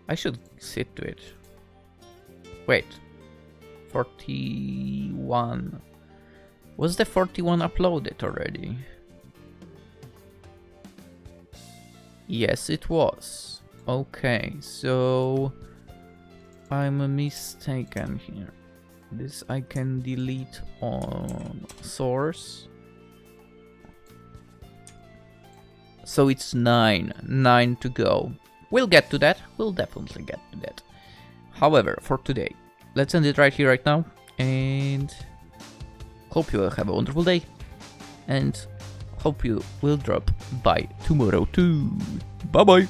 I should sit to it. Wait. 41. Was the 41 uploaded already? Yes, it was. Okay, so I'm mistaken here. This I can delete on source. So it's 9 to go. We'll get to that. We'll definitely get to that. However, for today, let's end it right here, right now. And hope you will have a wonderful day. And hope you will drop by tomorrow too. Bye bye.